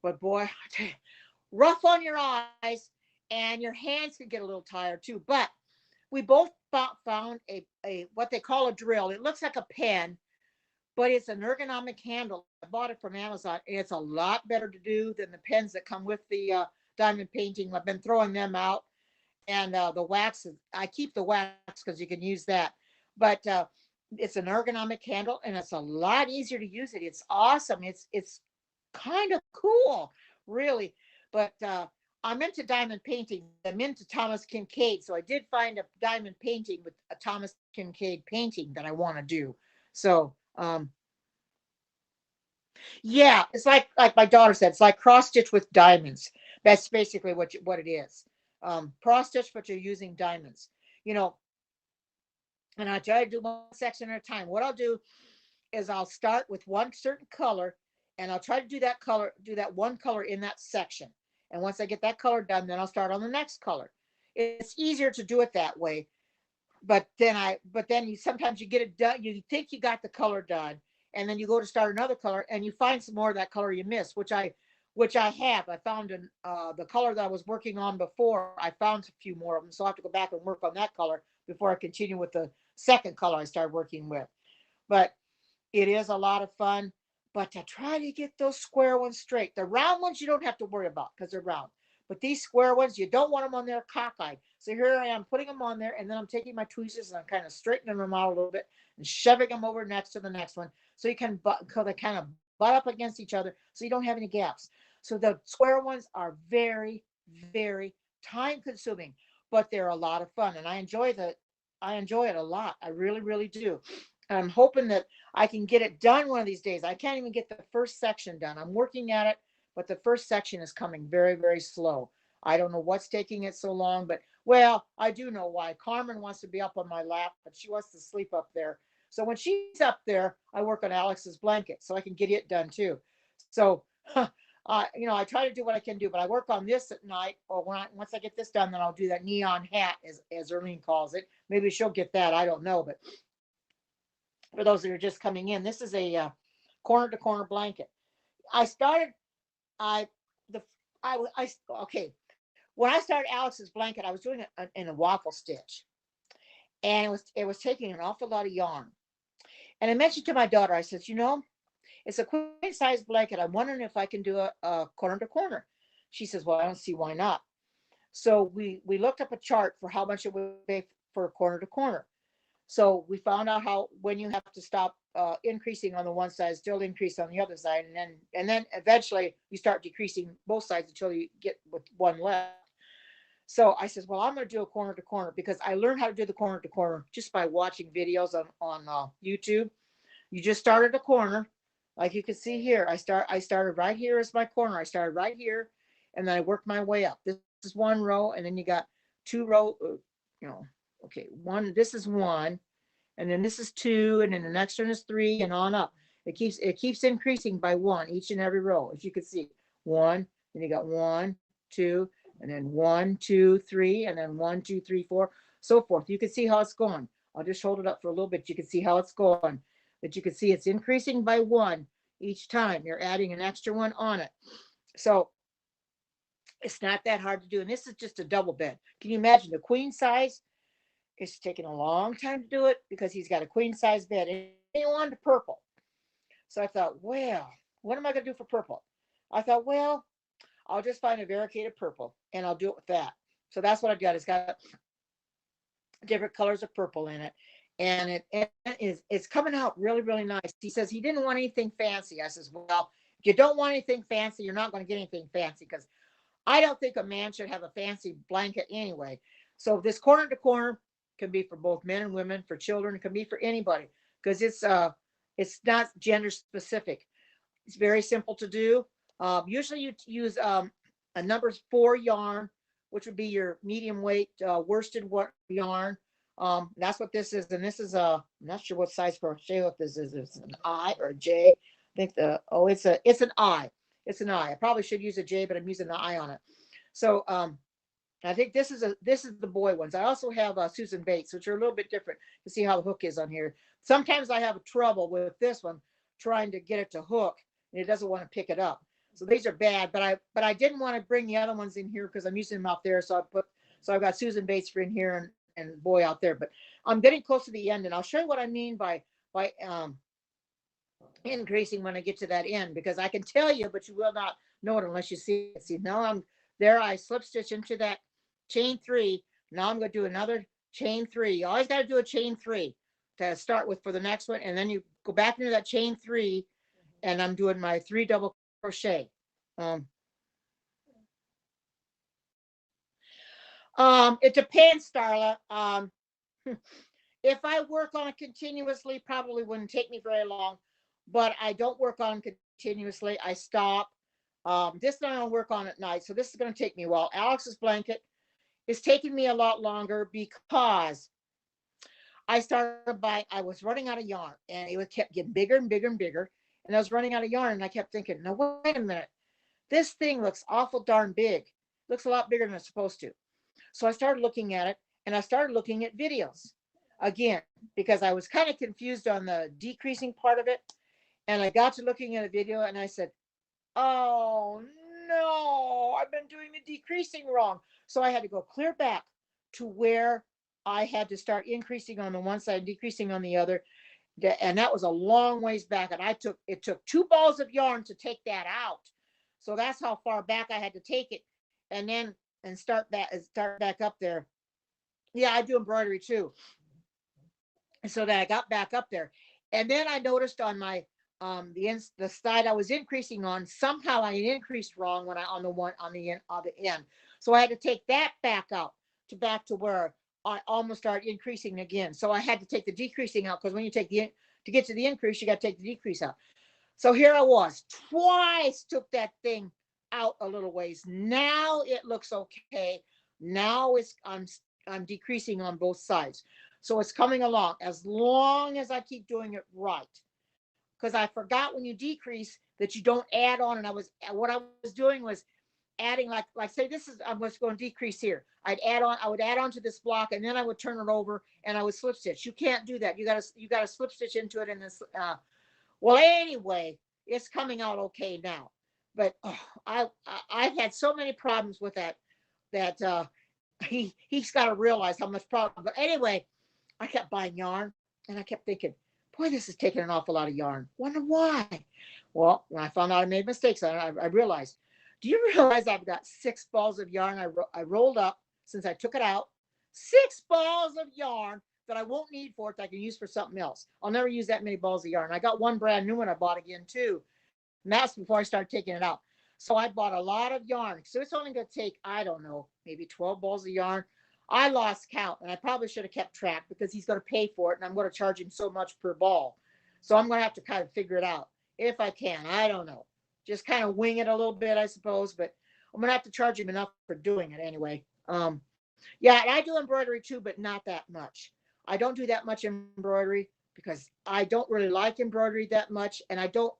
A: But boy, rough on your eyes, and your hands can get a little tired too. But we both found a what they call a drill. It looks like a pen, but it's an ergonomic handle. I bought it from Amazon, and it's a lot better to do than the pens that come with the diamond painting. I've been throwing them out, and the wax. I keep the wax because you can use that. But it's an ergonomic handle, and it's a lot easier to use it. It's awesome. It's kind of cool, really. But I'm into diamond painting. I'm into Thomas Kincaid, so I did find a diamond painting with a Thomas Kincaid painting that I want to do. So yeah, it's like my daughter said, it's like cross stitch with diamonds. That's basically what it is. cross stitch, but you're using diamonds, you know. And I try to do one section at a time. What I'll do is I'll start with one certain color, and I'll try to do that color, do that one color in that section. And once I get that color done, then I'll start on the next color. It's easier to do it that way. But then you sometimes you get it done. You think you got the color done, and then you go to start another color, and you find some more of that color you missed, which I have. I found in the color that I was working on before. I found a few more of them, so I have to go back and work on that color before I continue with the second color I started working with. But it is a lot of fun. But to try to get those square ones straight, the round ones you don't have to worry about because they're round. But these square ones, you don't want them on there cockeyed. So here I am putting them on there, and then I'm taking my tweezers and I'm kind of straightening them out a little bit and shoving them over next to the next one, so you can they kind of butt up against each other, so you don't have any gaps. So the square ones are very, very time consuming, but they're a lot of fun, and I enjoy it a lot. I really, really do. I'm hoping that I can get it done one of these days. I can't even get the first section done. I'm working at it, but the first section is coming very, very slow. I don't know what's taking it so long, but well, I do know why. Carmen wants to be up on my lap, but she wants to sleep up there. So when she's up there, I work on Alex's blanket so I can get it done too. So, I try to do what I can do, but I work on this at night, or once I get this done, then I'll do that neon hat, as Erlene calls it. Maybe she'll get that. I don't know, but for those that are just coming in, this is a corner to corner blanket. I started, I, the, I, okay. When I started Alex's blanket, I was doing it in a waffle stitch, and it was taking an awful lot of yarn. And I mentioned to my daughter, I said, it's a queen size blanket. I'm wondering if I can do a corner to corner. She says, well, I don't see why not. So we looked up a chart for how much it would pay for corner to corner. So we found out how when you have to stop increasing on the one side, still increase on the other side, and then eventually you start decreasing both sides until you get with one left. So I says, well, I'm going to do a corner to corner, because I learned how to do the corner to corner just by watching videos on YouTube. You just start at a corner, like you can see here. I started right here as my corner. I started right here, and then I worked my way up. This is one row, and then you got two row. Okay, one. This is one, and then this is two, and then the next one is three, and on up. It keeps increasing by one each and every row, as you can see. One, then you got one, two, and then 1, 2, 3, and then 1, 2, 3, 4, so forth. You can see how it's going. I'll just hold it up for a little bit. You can see how it's going. But you can see it's increasing by one each time. You're adding an extra one on it. So it's not that hard to do. And this is just a double bed. Can you imagine the queen size? It's taking a long time to do it because he's got a queen size bed. And he wanted purple. So I thought, well, what am I going to do for purple? I thought, well, I'll just find a variegated purple and I'll do it with that. So that's what I've got. It's got different colors of purple in it. And it's coming out really, really nice. He says he didn't want anything fancy. I says, well, if you don't want anything fancy, you're not going to get anything fancy, because I don't think a man should have a fancy blanket anyway. So this corner to corner can be for both men and women, for children. It can be for anybody, because it's not gender specific. It's very simple to do. Usually you use a number 4 yarn, which would be your medium weight worsted yarn. That's what this is. And this is I'm not sure what size crochet hook this is. It's an I or a J. I think it's an I. It's an I. I probably should use a J, but I'm using the I on it. So I think this is the boy ones. I also have Susan Bates, which are a little bit different. To see how the hook is on here. Sometimes I have trouble with this one trying to get it to hook, and it doesn't want to pick it up. So these are bad, but I didn't want to bring the other ones in here because I'm using them out there. So I've got Susan Bates for in here and boy out there. But I'm getting close to the end, and I'll show you what I mean by increasing when I get to that end, because I can tell you, but you will not know it unless you see it. See, now I'm there. I slip stitch into that chain 3. Now I'm going to do another chain 3. You always got to do a chain 3 to start with for the next one, and then you go back into that chain 3, and I'm doing my 3 double crochet. It depends, Starla. If I work on it continuously, probably wouldn't take me very long, but I don't work on it continuously. I stop. This one I don't work on at night, so this is going to take me a while. Alex's blanket It's taken me a lot longer because I was running out of yarn, and it kept getting bigger and bigger and bigger. And I was running out of yarn, and I kept thinking, now wait a minute, this thing looks awful darn big. Looks a lot bigger than it's supposed to. So I started looking at it, and I started looking at videos again because I was kind of confused on the decreasing part of it. And I got to looking at a video, and I said, oh no, I've been doing the decreasing wrong. So I had to go clear back to where I had to start increasing on the one side, decreasing on the other. And that was a long ways back. And it took 2 balls of yarn to take that out. So that's how far back I had to take it. And then and start back up there. Yeah, I do embroidery too. So that I got back up there. And then I noticed on my the side I was increasing on, somehow I increased wrong when I on the one on the end. So I had to take that back out to back to where I almost started increasing again. So I had to take the decreasing out because when you take to get to the increase, you got to take the decrease out. So here I was, twice took that thing out a little ways. Now it looks okay. Now I'm decreasing on both sides. So it's coming along as long as I keep doing it right. Because I forgot when you decrease that you don't add on. And what I was doing was adding like say this is I'm just going to decrease here. I would add on to this block, and then I would turn it over and I would slip stitch. You can't do that. You gotta slip stitch into it in this well, anyway, it's coming out okay now. But I've had so many problems with that he's got to realize how much problem. But anyway, I kept buying yarn, and I kept thinking, boy, this is taking an awful lot of yarn. Wonder why? Well, when I found out I made mistakes on it, I realized. Do you realize I've got 6 balls of yarn I rolled up since I took it out? 6 balls of yarn that I won't need for it that I can use for something else. I'll never use that many balls of yarn. I got one brand new one I bought again too. And that's before I started taking it out. So I bought a lot of yarn. So it's only going to take, I don't know, maybe 12 balls of yarn. I lost count, and I probably should have kept track because he's going to pay for it, and I'm going to charge him so much per ball. So I'm going to have to kind of figure it out if I can. I don't know. Just kind of wing it a little bit, I suppose, but I'm going to have to charge him enough for doing it anyway. Yeah, and I do embroidery too, but not that much. I don't do that much embroidery because I don't really like embroidery that much, and I don't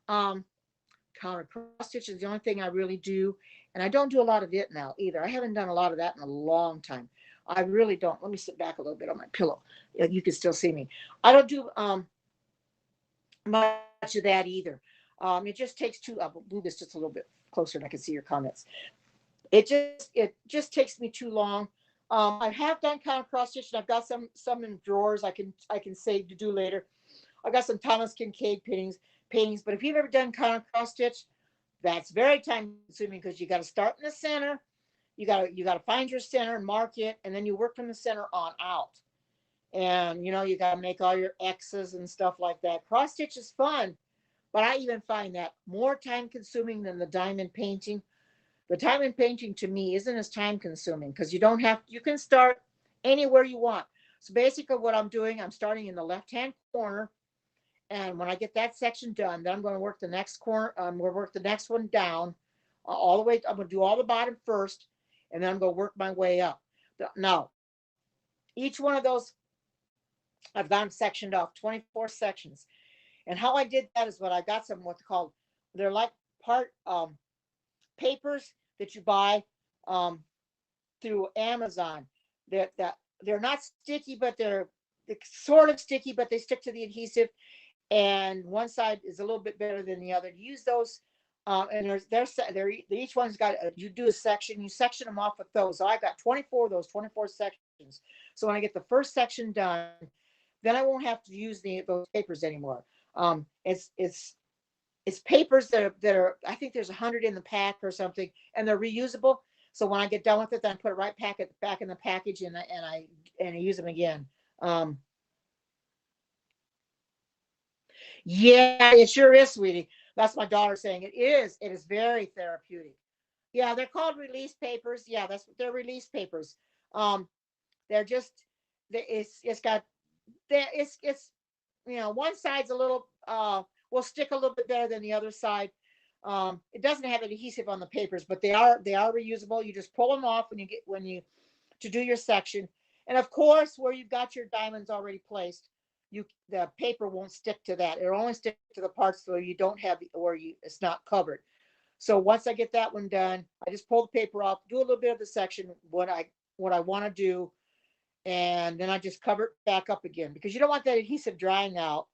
A: counter cross stitch is the only thing I really do, and I don't do a lot of it now either. I haven't done a lot of that in a long time. I really don't. Let me sit back a little bit on my pillow. You can still see me. I don't do much of that either. It just takes I'll move this just a little bit closer, and I can see your comments. It just takes me too long. I have done counter cross stitch, and I've got some in drawers I can save to do later. I got some Thomas Kincaid paintings. But if you've ever done counter cross stitch, that's very time consuming because you got to start in the center. You got to find your center and mark it, and then you work from the center on out. And you got to make all your X's and stuff like that. Cross stitch is fun, but I even find that more time consuming than the diamond painting. The diamond painting to me isn't as time consuming because you can start anywhere you want. So basically what I'm doing, I'm starting in the left hand corner, and when I get that section done, then I'm going to work the next corner. I'm going to work the next one down all the way. I'm going to do all the bottom first, and then I'm going to work my way up. Now, each one of those, I've gone sectioned off 24 sections. And how I did that is what I got some what's called, they're like part papers that you buy through Amazon. They're not sticky, but they're sort of sticky, but they stick to the adhesive. And one side is a little bit better than the other. Use those, and each one's got you do a section. You section them off with those. So I got 24 of those, 24 sections. So when I get the first section done, then I won't have to use those papers anymore. It's papers that are I think there's 100 in the pack or something, and they're reusable. So when I get done with it, then I put it right back in the package, and I use them again. Yeah, it sure is, sweetie. That's my daughter saying it is. It is very therapeutic. Yeah, they're called release papers. Yeah, that's what they're release papers. Um, they're just it's got it's one side's a little will stick a little bit better than the other side. It doesn't have adhesive on the papers, but they are reusable. You just pull them off when you to do your section. And of course, where you've got your diamonds already placed, the paper won't stick to that. It'll only stick to the parts where you don't have it's not covered. So once I get that one done, I just pull the paper off, do a little bit of the section, what I want to do, and then I just cover it back up again, because you don't want that adhesive drying out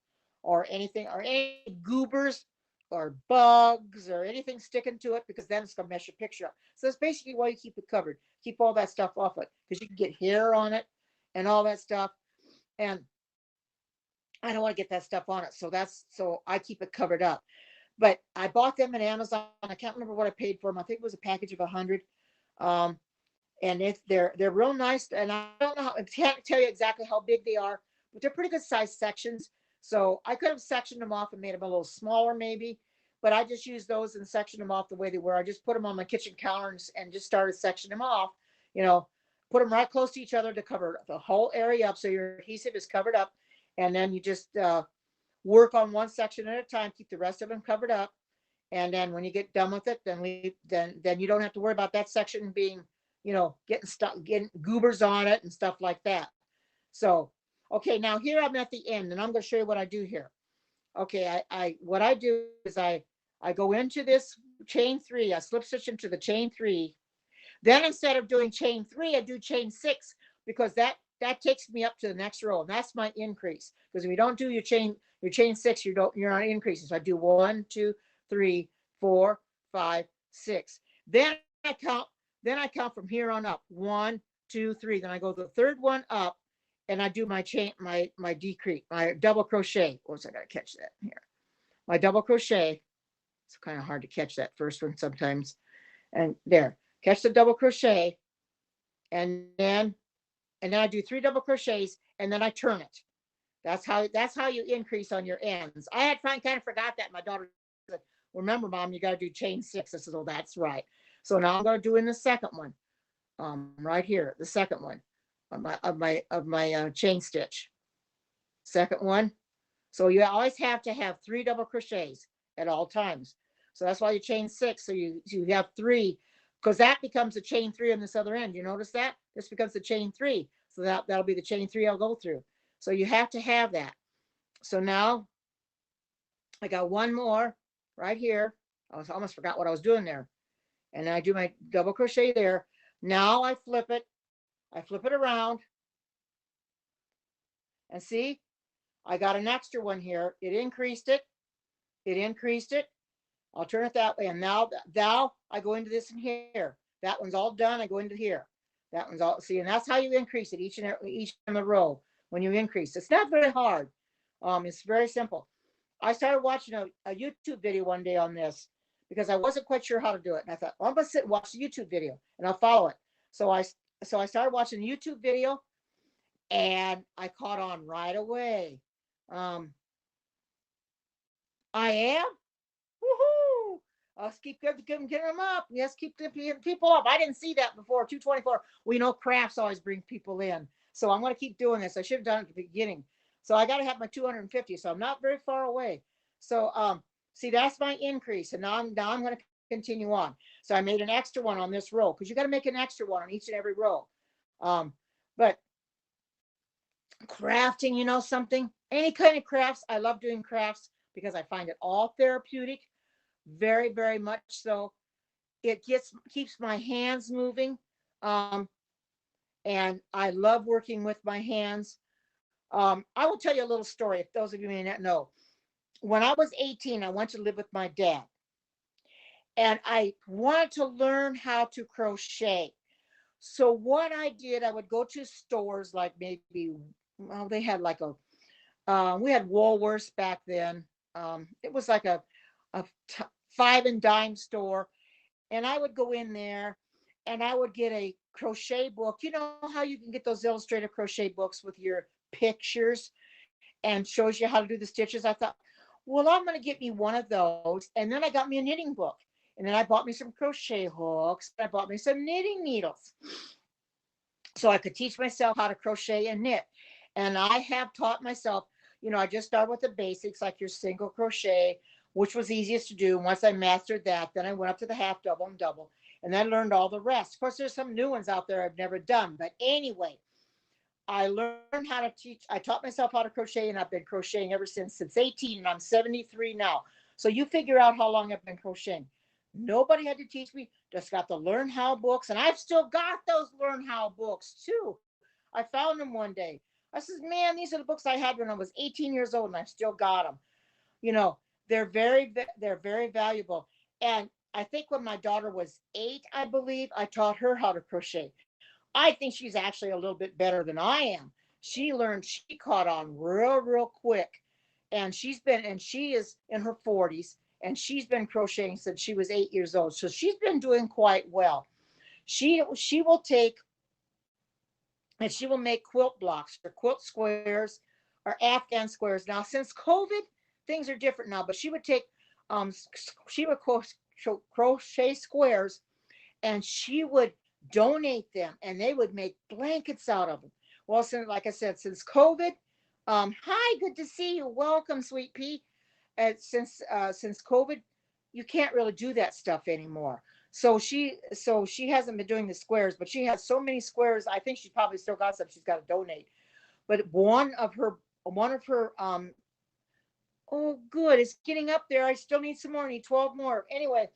A: or anything, or any goobers or bugs or anything sticking to it, because then it's going to mess your picture up. So that's basically why you keep it covered. Keep all that stuff off it, because you can get hair on it and all that stuff. And I don't want to get that stuff on it. So I keep it covered up. But I bought them at Amazon. I can't remember what I paid for them. I think it was a package of 100. And they're real nice. And I don't know, I can't tell you exactly how big they are, but they're pretty good sized sections. So I could have sectioned them off and made them a little smaller maybe, but I just used those and sectioned them off the way they were. I just put them on my kitchen counter and just started sectioning them off, put them right close to each other to cover the whole area up, so your adhesive is covered up. And then you just work on one section at a time, keep the rest of them covered up. And then when you get done with it, then you don't have to worry about that section being, getting stuck, getting goobers on it and stuff like that. So, okay, now here I'm at the end, and I'm going to show you what I do here. Okay, what I do is I go into this chain 3, I slip stitch into the chain 3. Then instead of doing chain 3, I do chain 6, because that takes me up to the next row, and that's my increase. Because if you don't do your chain 6, you're not increasing. So I do 1, 2, 3, 4, 5, 6. Then I count from here on up. 1, 2, 3. Then I go the third one up, and I do my chain, my decrease, my double crochet. Of course, I gotta catch that here. My double crochet. It's kind of hard to catch that first one sometimes. And there, catch the double crochet, and then I do 3 double crochets, and then I turn it. That's how you increase on your ends. I had kind of forgot that. My daughter said, "Remember, Mom, you got to do chain 6." I said, "Oh, that's right." So now I'm going to do in the second one, right here, the second one of my chain stitch. Second one. So you always have to have 3 double crochets at all times. So that's why you chain 6. So you have 3, because that becomes a chain 3 on this other end. You notice that? This becomes the chain 3. So that'll be the chain 3 I'll go through. So you have to have that. So now I got one more right here. I almost forgot what I was doing there. And then I do my double crochet there. Now I flip it. I flip it around. And see, I got an extra one here. It increased it. It increased it. I'll turn it that way. And now I go into this in here. That one's all done. I go into here. That one's all, see, and that's how you increase it each in the row. When you increase, it's not very hard. It's very simple. I started watching a YouTube video one day on this, because I wasn't quite sure how to do it. And I thought, well, I'm going to sit and watch the YouTube video and I'll follow it. So I started watching the YouTube video, and I caught on right away. I am. Woohoo! Let's keep getting them up. Yes, keep people up. I didn't see that before. 224. We know crafts always bring people in. So I'm going to keep doing this. I should have done it at the beginning. So I got to have my 250. So I'm not very far away. So see, that's my increase. And now I'm going to continue on. So I made an extra one on this row, because you got to make an extra one on each and every row. But crafting, something, any kind of crafts. I love doing crafts because I find it all therapeutic. Very, very much so. It keeps my hands moving. And I love working with my hands. I will tell you a little story, if those of you may not know. When I was 18, I went to live with my dad. And I wanted to learn how to crochet. So what I did, I would go to stores like maybe, well, they had like we had Woolworths back then. It was like a 5 and dime store. And I would go in there and I would get a crochet book. You know how you can get those illustrated crochet books with your pictures and shows you how to do the stitches? I thought, well, I'm going to get me one of those. And then I got me a knitting book. And then I bought me some crochet hooks. I bought me some knitting needles, so I could teach myself how to crochet and knit. And I have taught myself, I just started with the basics, like your single crochet, which was easiest to do. Once I mastered that, then I went up to the half double and double. and then learned all the rest. Of course, there's some new ones out there I've never done, but anyway, I learned how to teach. I taught myself how to crochet, and I've been crocheting ever since 18, and I'm 73 now. So you figure out how long I've been crocheting. Nobody had to teach me. Just got the Learn How books, and I've still got those Learn How books too. I found them one day. I says, "Man, these are the books I had when I was 18 years old, and I've still got them." You know, they're very valuable. And I think when my daughter was 8, I believe, I taught her how to crochet. I think she's actually a little bit better than I am. She caught on real quick. And she is in her 40s, and she's been crocheting since she was 8 years old. So she's been doing quite well. She will take and she will make quilt blocks or quilt squares or Afghan squares. Now, since COVID, things are different now, but um, she would crochet squares, and she would donate them, and they would make blankets out of them. Well, since, like I said, since COVID, hi, good to see you. Welcome, sweet pea. Since COVID, you can't really do that stuff anymore. So she hasn't been doing the squares, but she has so many squares. I think she's probably still got some she's got to donate. But one of her oh, good, it's getting up there. I still need some more. I need 12 more. Anyway,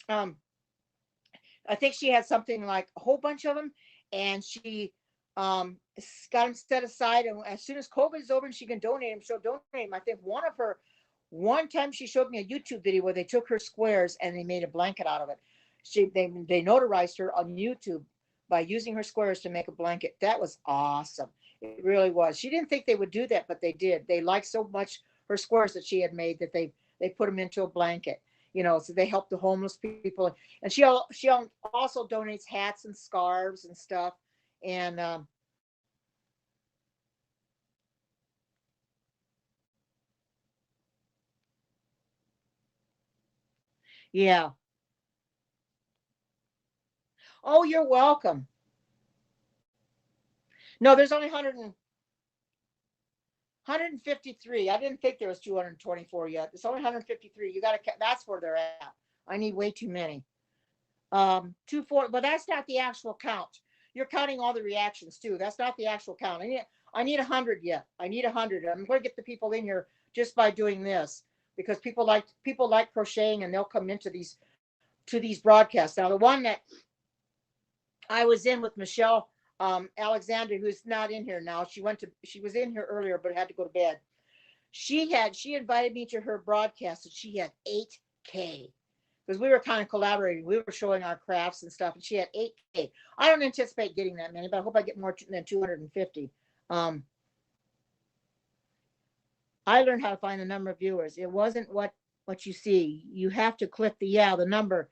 A: um I think she had something like a whole bunch of them, and she got them set aside. And as soon as COVID is over and she can donate them, she'll donate them. I think one time she showed me a YouTube video where they took her squares and they made a blanket out of it. They notarized her on YouTube by using her squares to make a blanket. That was awesome. It really was. She didn't think they would do that, but they did. They liked so much her squares that she had made that they put them into a blanket. So they help the homeless people, and she also donates hats and scarves and stuff. And yeah. Oh, you're welcome. No, there's only 153. I didn't think there was 224 yet. It's only 153. You got to. That's where they're at. I need way too many. 240, but that's not the actual count. You're counting all the reactions too. That's not the actual count. I need 100 yet. I need 100. I'm going to get the people in here just by doing this, because people like crocheting, and they'll come into these broadcasts. Now, the one that I was in with Michelle Alexander, who's not in here now. She was in here earlier, but had to go to bed. She invited me to her broadcast, and she had 8K, because we were kind of collaborating. We were showing our crafts and stuff, and she had 8K. I don't anticipate getting that many, but I hope I get more than 250. Um, I learned how to find the number of viewers. It wasn't what you see. You have to click the number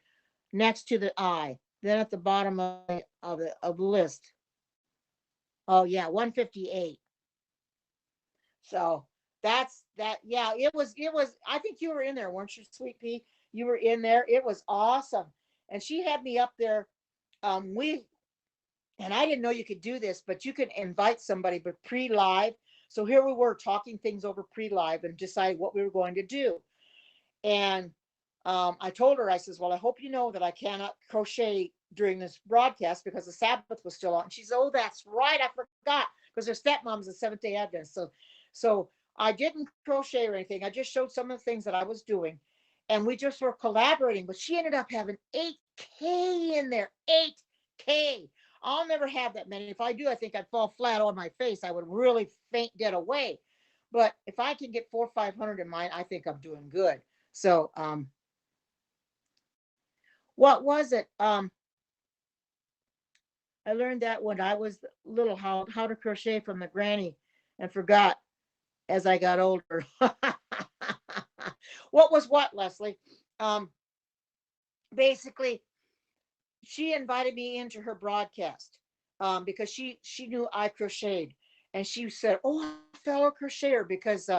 A: next to the I, then at the bottom of the list. Oh yeah, 158. So that's that. Yeah, it was. I think you were in there, weren't you, Sweet Pea? You were in there. It was awesome, and she had me up there. We and I didn't know you could do this, but you can invite somebody, but pre-live. So here we were talking things over pre-live and decide what we were going to do. And I told her, I says, well, I hope you know that I cannot crochet during this broadcast because the Sabbath was still on. She said, oh, that's right, I forgot, because her stepmom's a Seventh Day Adventist. So I didn't crochet or anything. I just showed some of the things that I was doing, and we just were collaborating. But she ended up having 8K in there. 8K. I'll never have that many. If I do, I think I'd fall flat on my face. I would really faint dead away. But if I can get 400 or 500 in mine, I think I'm doing good. So what was it? I learned that when I was little, how to crochet from the granny, and forgot as I got older. What was what, Leslie? Um, Basically, she invited me into her broadcast, because she knew I crocheted, and she said, "Oh, a fellow crocheter," because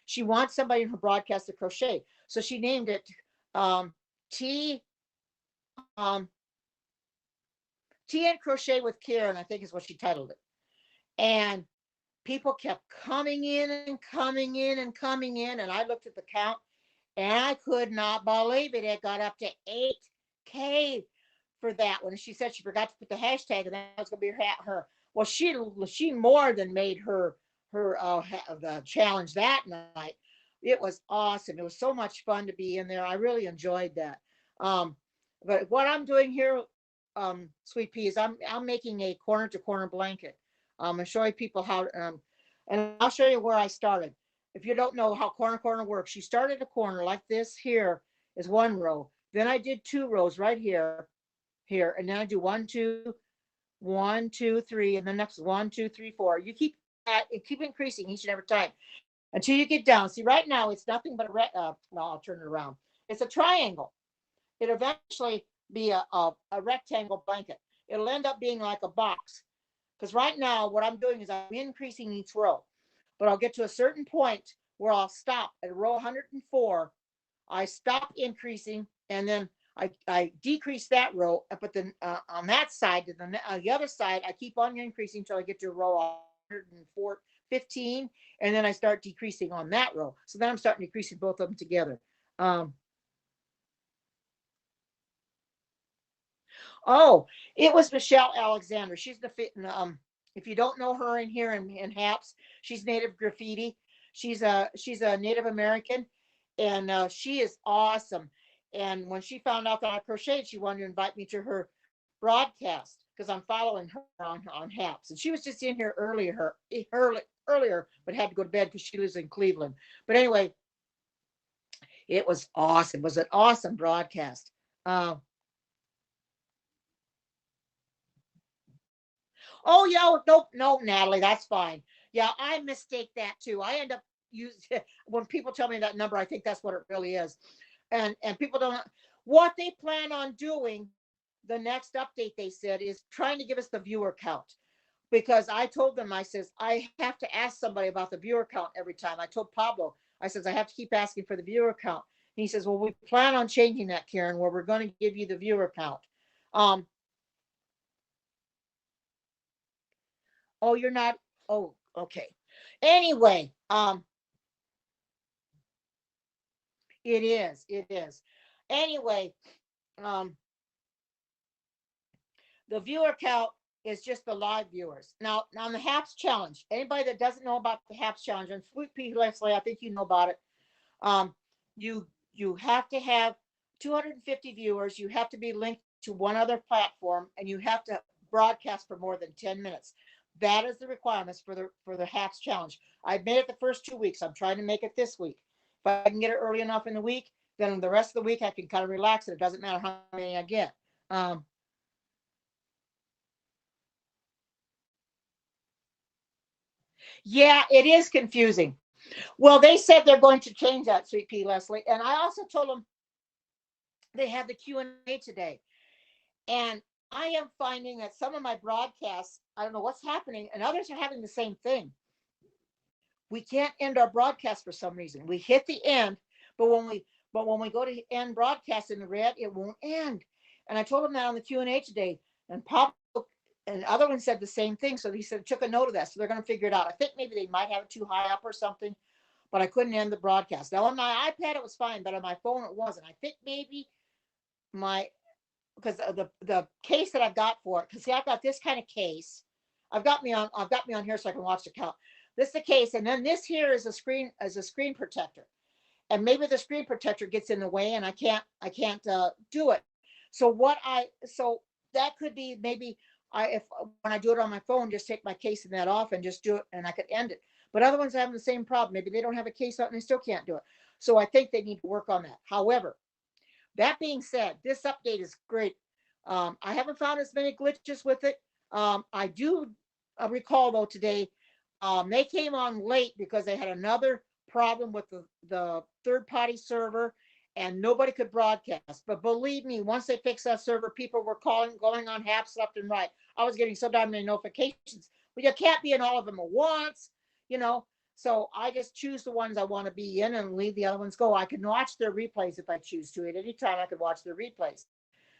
A: she wants somebody in her broadcast to crochet. So she named it um, T um, Tea and Crochet with Karen, I think is what she titled it. And people kept coming in and coming in and coming in. And I looked at the count, and I could not believe it. It got up to 8K. for that one. And she said she forgot to put the hashtag, and that was going to be her. Well, she more than made the challenge that night. It was awesome. It was so much fun to be in there. I really enjoyed that. Um, but what I'm doing here, Sweet Pea, is I'm making a corner to corner blanket. I'm showing people how, and I'll show you where I started. If you don't know how corner works, you start at a corner like this. Here is one row. Then I did 2 rows right here, and then I do 1, 2, 1, 2, 3, and the next 1, 2, 3, 4. You keep that, and keep increasing each and every time until you get down. See, right now it's nothing but well, I'll turn it around. It's a triangle. It'll eventually be a rectangle blanket. It'll end up being like a box. Because right now, what I'm doing is I'm increasing each row, but I'll get to a certain point where I'll stop at row 104. I stop increasing, and then I decrease that row, but then on that side, to the other side, I keep on increasing until I get to row 115, and then I start decreasing on that row. So then I'm starting decreasing both of them together. Oh, it was Michelle Alexander. She's the if you don't know her in here in Haps, she's Native Graffiti. She's a Native American, and she is awesome. And when she found out that I crocheted, she wanted to invite me to her broadcast because I'm following her on Haps. And she was just in here earlier, but had to go to bed because she lives in Cleveland. But anyway, it was awesome. It was an awesome broadcast. Oh yeah, no, Natalie, that's fine. Yeah, I mistake that too. I end up using when people tell me that number, I think that's what it really is. And people don't what they plan on doing. The next update they said is trying to give us the viewer count because I told them I says I have to ask somebody about the viewer count every time. I told Pablo I says I have to keep asking for the viewer count. And he says, well, we plan on changing that, Karen, where we're going to give you the viewer count. Um, oh, you're not. Oh, okay. Anyway, it is. It is. Anyway, um, the viewer count is just the live viewers. Now, on the HAPS challenge, anybody that doesn't know about the HAPS challenge, and Sweet Pea Leslie, I think you know about it. Um, you have to have 250 viewers. You have to be linked to one other platform, and you have to broadcast for more than 10 minutes. That is the requirements for the HAPS challenge. I made it the first 2 weeks. I'm trying to make it this week. If I can get it early enough in the week, then the rest of the week I can kind of relax it. It doesn't matter how many I get. Yeah, it is confusing. Well, they said they're going to change that, Sweet Pea Leslie. And I also told them they had the Q&A today. And I am finding that some of my broadcasts, I don't know what's happening, and others are having the same thing. We can't end our broadcast for some reason. We hit the end, but when we go to end broadcast in the red, it won't end. And I told them that on the Q&A today, and Pop and the other one said the same thing. So he said took a note of that. So they're going to figure it out. I think maybe they might have it too high up or something, but I couldn't end the broadcast. Now on my iPad it was fine, but on my phone it wasn't. I think maybe my because the case that I've got for it, because see I've got this kind of case. I've got me on here so I can watch the count. This is the case, and then this here is a screen protector, and maybe the screen protector gets in the way, and I can't do it. So that could be maybe if when I do it on my phone, just take my case and that off and just do it, and I could end it. But other ones are having the same problem. Maybe they don't have a case out and they still can't do it. So I think they need to work on that. However, that being said, this update is great. I haven't found as many glitches with it. I do recall though today, they came on late because they had another problem with the third party server and nobody could broadcast. But believe me, once they fixed that server, people were going on HAPS left and right. I was getting so damn many notifications, but you can't be in all of them at once, you know. So I just choose the ones I want to be in and leave the other ones go. I can watch their replays if I choose to. At any time, I could watch their replays.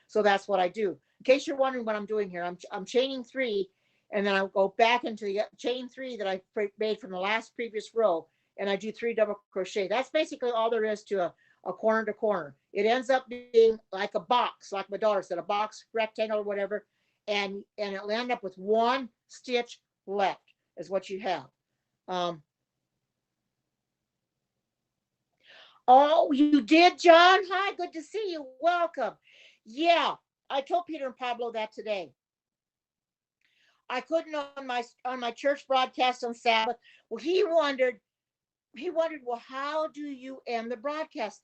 A: So that's what I do. In case you're wondering what I'm doing here, I'm chaining 3, and then I'll go back into the chain 3 that I made from the last previous row, and I do 3 double crochet. That's basically all there is to a corner to corner. It ends up being like a box, like my daughter said, a box, rectangle or whatever, and it'll end up with one stitch left is what you have. Um, oh, you did, John? Hi, good to see you. Welcome. Yeah, I told Peter and Pablo that today. I couldn't on my church broadcast on Sabbath. Well, he wondered, well, how do you end the broadcast?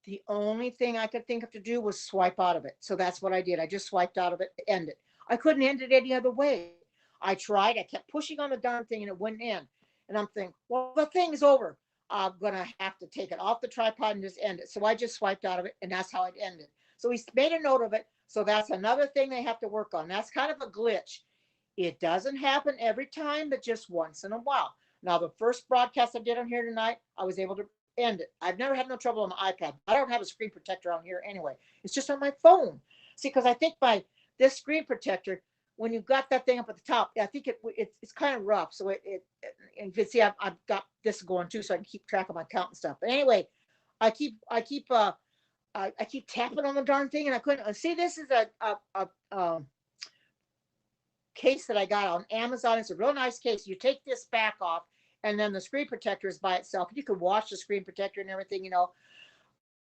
A: The only thing I could think of to do was swipe out of it. So that's what I did. I just swiped out of it to end it. I couldn't end it any other way. I tried. I kept pushing on the darn thing and it wouldn't end. And I'm thinking, well, the thing's over. I'm going to have to take it off the tripod and just end it. So I just swiped out of it and that's how it ended. So he made a note of it. So that's another thing they have to work on. That's kind of a glitch. It doesn't happen every time, but just once in a while. Now, the first broadcast I did on here tonight, I was able to end it. I've never had no trouble on my iPad. I don't have a screen protector on here anyway. It's just on my phone. See, because I think this screen protector, when you've got that thing up at the top, I think it's kind of rough. So and you can see I've got this going too, so I can keep track of my count and stuff. But anyway, I keep tapping on the darn thing, and I couldn't see. This is a case that I got on Amazon. It's a real nice case. You take this back off, and then the screen protector is by itself. You can wash the screen protector and everything.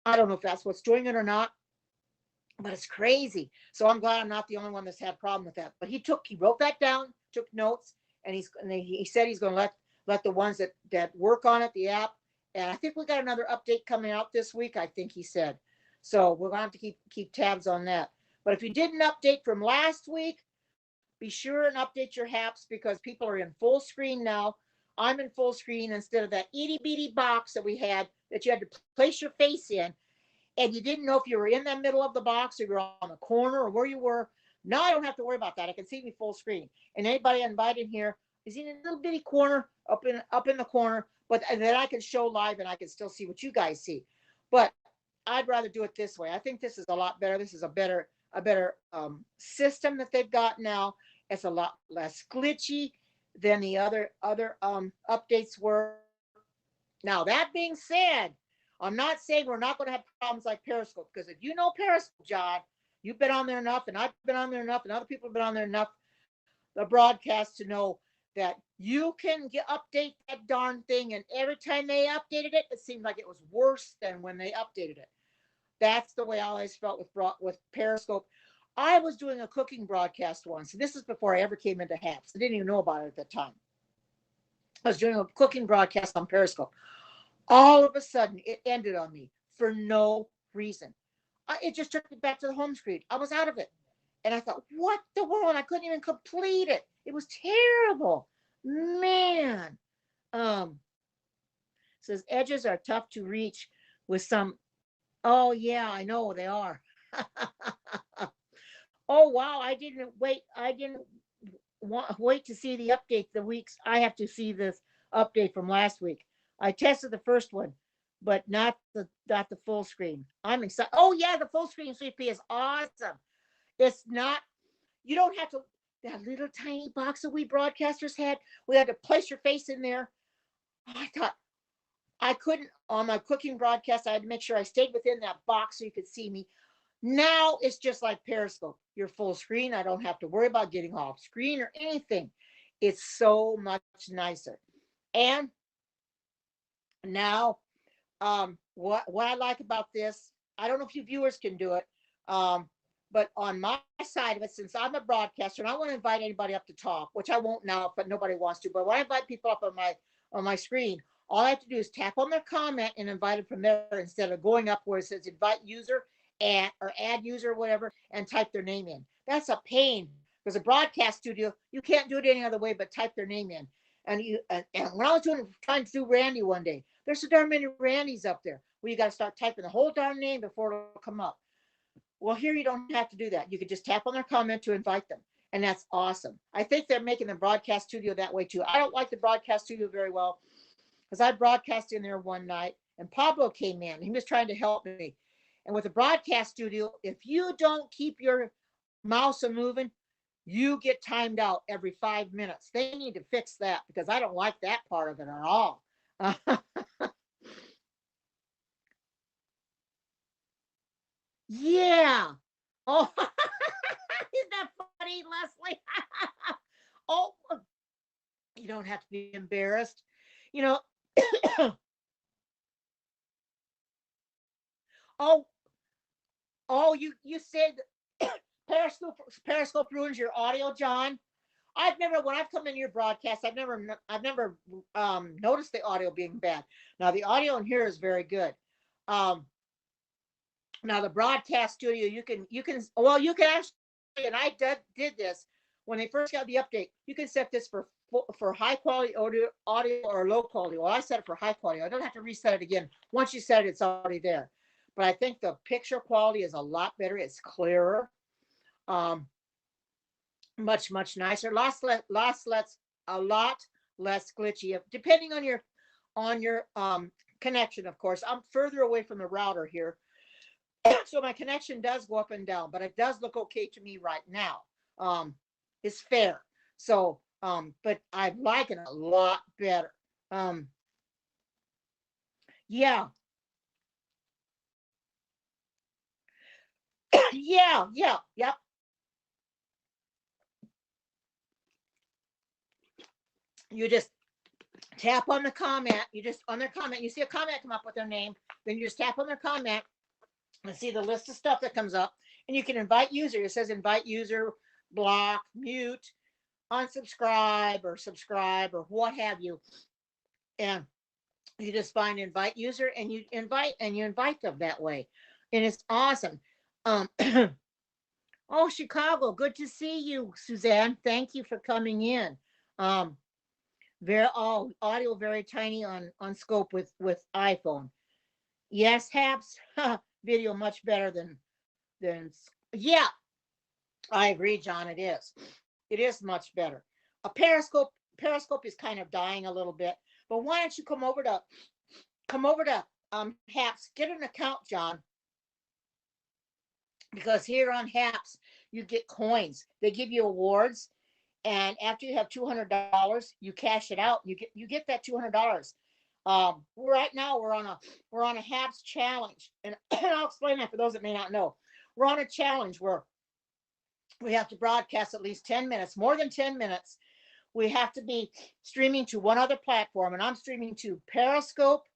A: I don't know if that's what's doing it or not, but it's crazy. So I'm glad I'm not the only one that's had a problem with that. But he wrote that down, took notes, and he said he's going to let the ones that work on it, the app. And I think we got another update coming out this week, I think he said. So we're going to have to keep tabs on that. But if you didn't update from last week, be sure and update your apps because people are in full screen now. I'm in full screen instead of that itty bitty box that we had that you had to place your face in. And you didn't know if you were in the middle of the box or you were on the corner or where you were. Now I don't have to worry about that. I can see me full screen. And anybody I invite in here is in a little bitty corner up in the corner, but then I can show live and I can still see what you guys see. But I'd rather do it this way. I think this is a lot better. This is a better system that they've got now. It's a lot less glitchy than the other updates were. Now, that being said, I'm not saying we're not going to have problems like Periscope, because if you know Periscope, John, you've been on there enough, and I've been on there enough, and other people have been on there enough, the broadcast to know that you can update that darn thing, and every time they updated it, it seemed like it was worse than when they updated it. That's the way I always felt with Periscope. I was doing a cooking broadcast once. This is before I ever came into HAPS. I didn't even know about it at that time. I was doing a cooking broadcast on Periscope. All of a sudden, it ended on me for no reason. It just took me back to the home screen. I was out of it. And I thought, what the world? I couldn't even complete it. It was terrible. Man. Says edges are tough to reach with some. Oh, yeah, I know they are. Oh, wow. I didn't wait to see the update the weeks. I have to see this update from last week. I tested the first one, but not the full screen. I'm excited. Oh, yeah, the full screen CP is awesome. It's not, you don't have to, that little tiny box that we broadcasters had, we had to place your face in there. I thought, I couldn't, on my cooking broadcast, I had to make sure I stayed within that box so you could see me. Now it's just like Periscope. You're full screen. I don't have to worry about getting off screen or anything. It's so much nicer. And now, what I like about this, I don't know if you viewers can do it, but on my side of it, since I'm a broadcaster and I want to invite anybody up to talk, which I won't now, but nobody wants to. But when I invite people up on my screen, all I have to do is tap on their comment and invite them from there instead of going up where it says invite user or add user or whatever and type their name in. That's a pain because a broadcast studio, you can't do it any other way but type their name in. And when I was trying to do Randy one day, there's so darn many Randys up there where you got to start typing the whole darn name before it'll come up. Well, here you don't have to do that. You can just tap on their comment to invite them. And that's awesome. I think they're making the broadcast studio that way too. I don't like the broadcast studio very well because I broadcast in there one night and Pablo came in. He was trying to help me. And with the broadcast studio, if you don't keep your mouse moving, you get timed out every 5 minutes. They need to fix that because I don't like that part of it at all. Yeah. Oh, isn't that funny, Leslie? Oh, you don't have to be embarrassed. You know, oh, oh, you said Periscope ruins your audio, John. I've never, when I've come in your broadcast, I've never noticed the audio being bad. Now the audio in here is very good. Um, Now the broadcast studio, you can actually, and I did this when they first got the update. You can set this for high quality audio or low quality. Well, I set it for high quality. I don't have to reset it again. Once you set it, it's already there. But I think the picture quality is a lot better. It's clearer, um, much nicer. A lot less glitchy, depending on your connection. Of course, I'm further away from the router here, so my connection does go up and down, but it does look okay to me right now. It's fair. So, but I like it a lot better. Um, yeah, yep. You just tap on the comment. You just on their comment. You see a comment come up with their name, then you just tap on their comment and see the list of stuff that comes up, and you can invite user. It says invite user, block, mute, unsubscribe, or subscribe, or what have you, and you just find invite user and you invite them that way, and it's awesome. um oh, Chicago, good to see you, Suzanne. Thank you for coming in. um Very, audio very tiny on scope with iPhone. Yes, Haps. Video much better than yeah, I agree, John. It is much better. A Periscope is kind of dying a little bit, but why don't you come over to Haps, get an account, John, because here on Haps you get coins. They give you awards, and after you have $200, you cash it out. You get that $200. Right now we're on a Haps challenge, and I'll explain that for those that may not know. We're on a challenge where we have to broadcast at least 10 minutes, more than 10 minutes. We have to be streaming to one other platform, and I'm streaming to Periscope,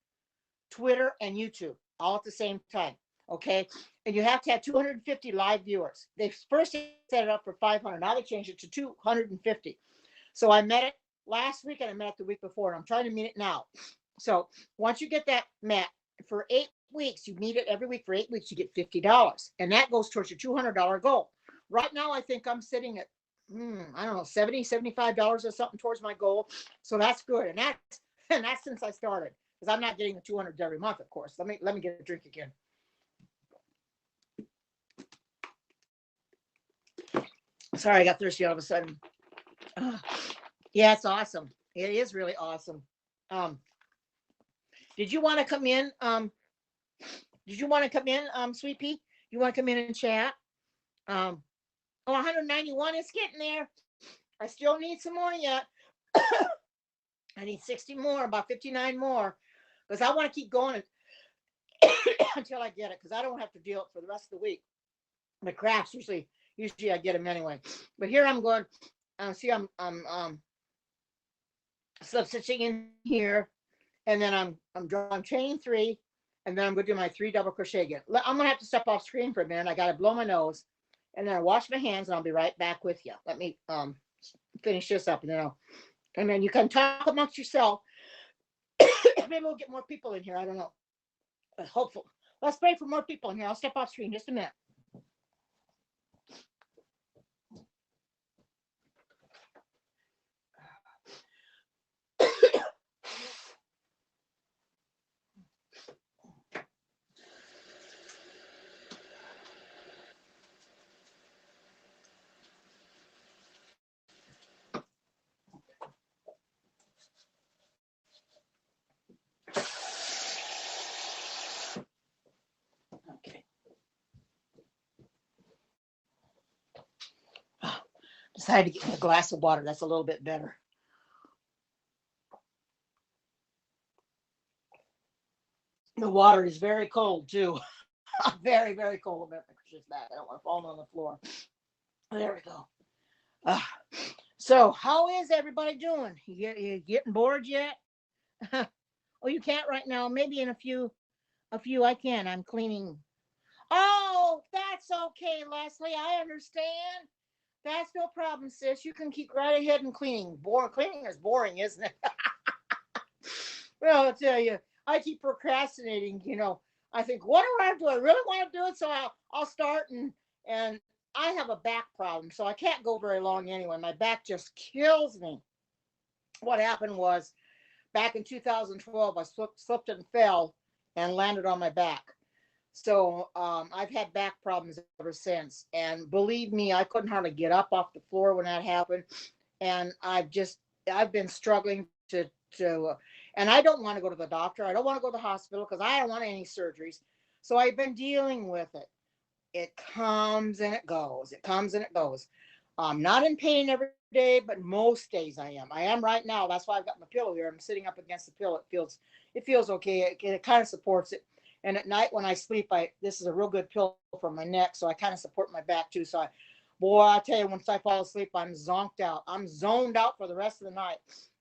A: Twitter, and YouTube all at the same time. Okay. And you have to have 250 live viewers. They first set it up for 500. Now they changed it to 250. So I met it last week and I met it the week before, and I'm trying to meet it now. So once you get that met for 8 weeks, you meet it every week for 8 weeks, you get $50. And that goes towards your $200 goal. Right now, I think I'm sitting at, I don't know, $75 or something towards my goal. So that's good. And that's since I started, because I'm not getting the 200 every month, of course. Let me get a drink again. Sorry, I got thirsty all of a sudden. Yeah, it's awesome. It is really awesome. Um, did you want to come in? Sweet Pea? You want to come in and chat? Um, 191 is getting there. I still need some more yet. I need 60 more, about 59 more, because I want to keep going until I get it, because I don't have to deal it for the rest of the week. The crafts usually I get them anyway. But here I'm going. See, I'm slip stitching in here, and then I'm drawing chain 3, and then I'm going to do my 3 double crochet again. I'm going to have to step off screen for a minute. I got to blow my nose, and then I wash my hands, and I'll be right back with you. Let me finish this up, and then you can talk amongst yourself. Maybe we'll get more people in here. I don't know. Hopefully, let's pray for more people in here. I'll step off screen just a minute. Okay. Decided to get a glass of water. That's a little bit better. The water is very cold too. Very, very cold. Let me push this back. I don't want to fall on the floor. There we go. Uh, so, how is everybody doing? You getting bored yet? Oh, you can't right now. Maybe in a few I can. I'm cleaning. Oh, that's okay, Leslie. I understand. That's no problem, sis. You can keep right ahead and cleaning. Cleaning is boring, isn't it? Well, I'll tell you, I keep procrastinating. I think, what do I do? I really want to do it, so I'll start, and I have a back problem, so I can't go very long anyway. My back just kills me. What happened was back in 2012, I slipped and fell and landed on my back. So I've had back problems ever since. And believe me, I couldn't hardly get up off the floor when that happened. And I've been struggling to, and I don't want to go to the doctor. I don't want to go to the hospital because I don't want any surgeries. So I've been dealing with it. It comes and it goes. It comes and it goes. I'm not in pain every day, but most days I am. I am right now. That's why I've got my pillow here. I'm sitting up against the pillow. It feels okay. It kind of supports it. And at night when I sleep, this is a real good pillow for my neck, so I kind of support my back too. So boy, I tell you, once I fall asleep, I'm zonked out. I'm zoned out for the rest of the night.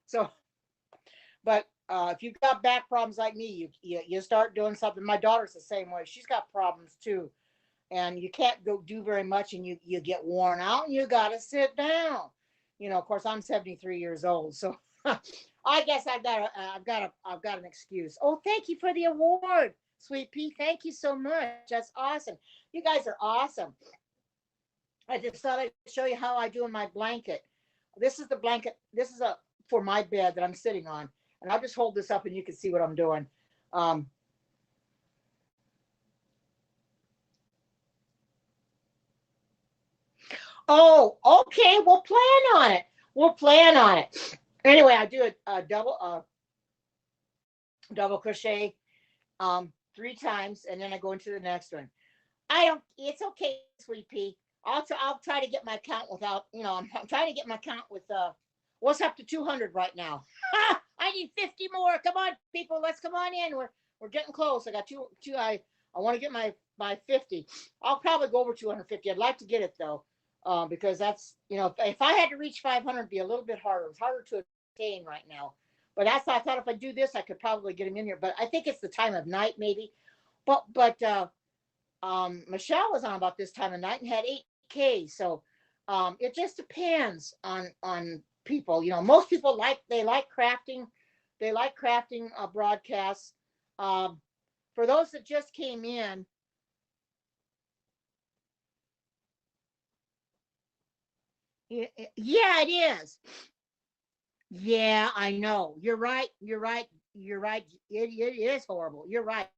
A: So, but if you've got back problems like me, you start doing something. My daughter's the same way. She's got problems too, and you can't go do very much, and you get worn out, and you got to sit down. Of course, I'm 73 years old, so I guess I've got an excuse. Oh, thank you for the award, Sweet Pea. Thank you so much. That's awesome. You guys are awesome. I just thought I'd show you how I do in my blanket. This is the blanket. This is for my bed that I'm sitting on, and I'll just hold this up, and you can see what I'm doing. Um, Oh, okay. We'll plan on it. We'll plan on it. Anyway, I do a double crochet 3 times, and then I go into the next one. I don't. It's okay, Sweet Pea. I'll try to get my count without. I'm trying to get my count with what's up to 200 right now. I need 50 more. Come on, people. Let's come on in. We're getting close. I got two. I want to get my 50. I'll probably go over 250. I'd like to get it though. Because that's, if I had to reach 500, it'd be a little bit harder. It's harder to attain right now. But I thought if I do this, I could probably get him in here. But I think it's the time of night, maybe. But Michelle was on about this time of night and had 8K. So it just depends on people. Most people like crafting. They like crafting broadcasts. For those that just came in, yeah, it is. Yeah, I know. You're right. You're right. You're right. It is horrible. You're right.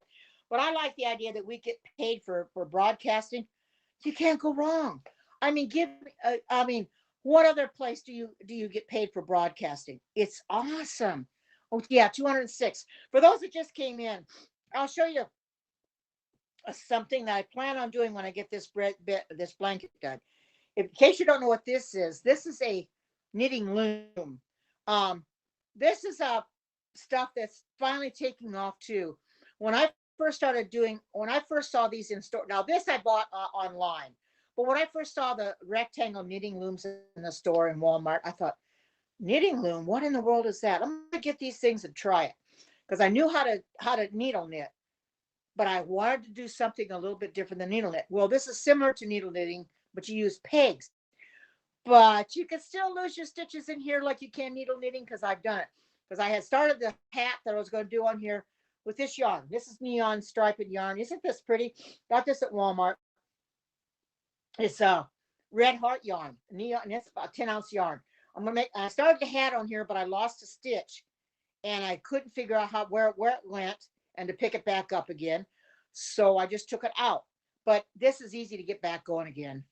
A: But I like the idea that we get paid for broadcasting. You can't go wrong. I mean, I mean, what other place do you get paid for broadcasting? It's awesome. Oh yeah, 206. For those that just came in, I'll show you something that I plan on doing when I get this blanket done. In case you don't know what this is a knitting loom. Um, this is a stuff that's finally taking off too. When I first saw these in store, now this I bought online, but when I first saw the rectangle knitting looms in the store in Walmart, I thought, knitting loom, what in the world is that? I'm gonna get these things and try it because I knew how to needle knit, but I wanted to do something a little bit different than needle knit. Well, this is similar to needle knitting, but you use pegs. But you can still lose your stitches in here like you can needle knitting because I've done it. Because I had started the hat that I was going to do on here with this yarn. This is neon striped yarn. Isn't this pretty? Got this at Walmart. It's a red heart yarn. Neon, and it's about 10-ounce yarn. I started the hat on here, but I lost a stitch and I couldn't figure out where it went and to pick it back up again. So I just took it out. But this is easy to get back going again.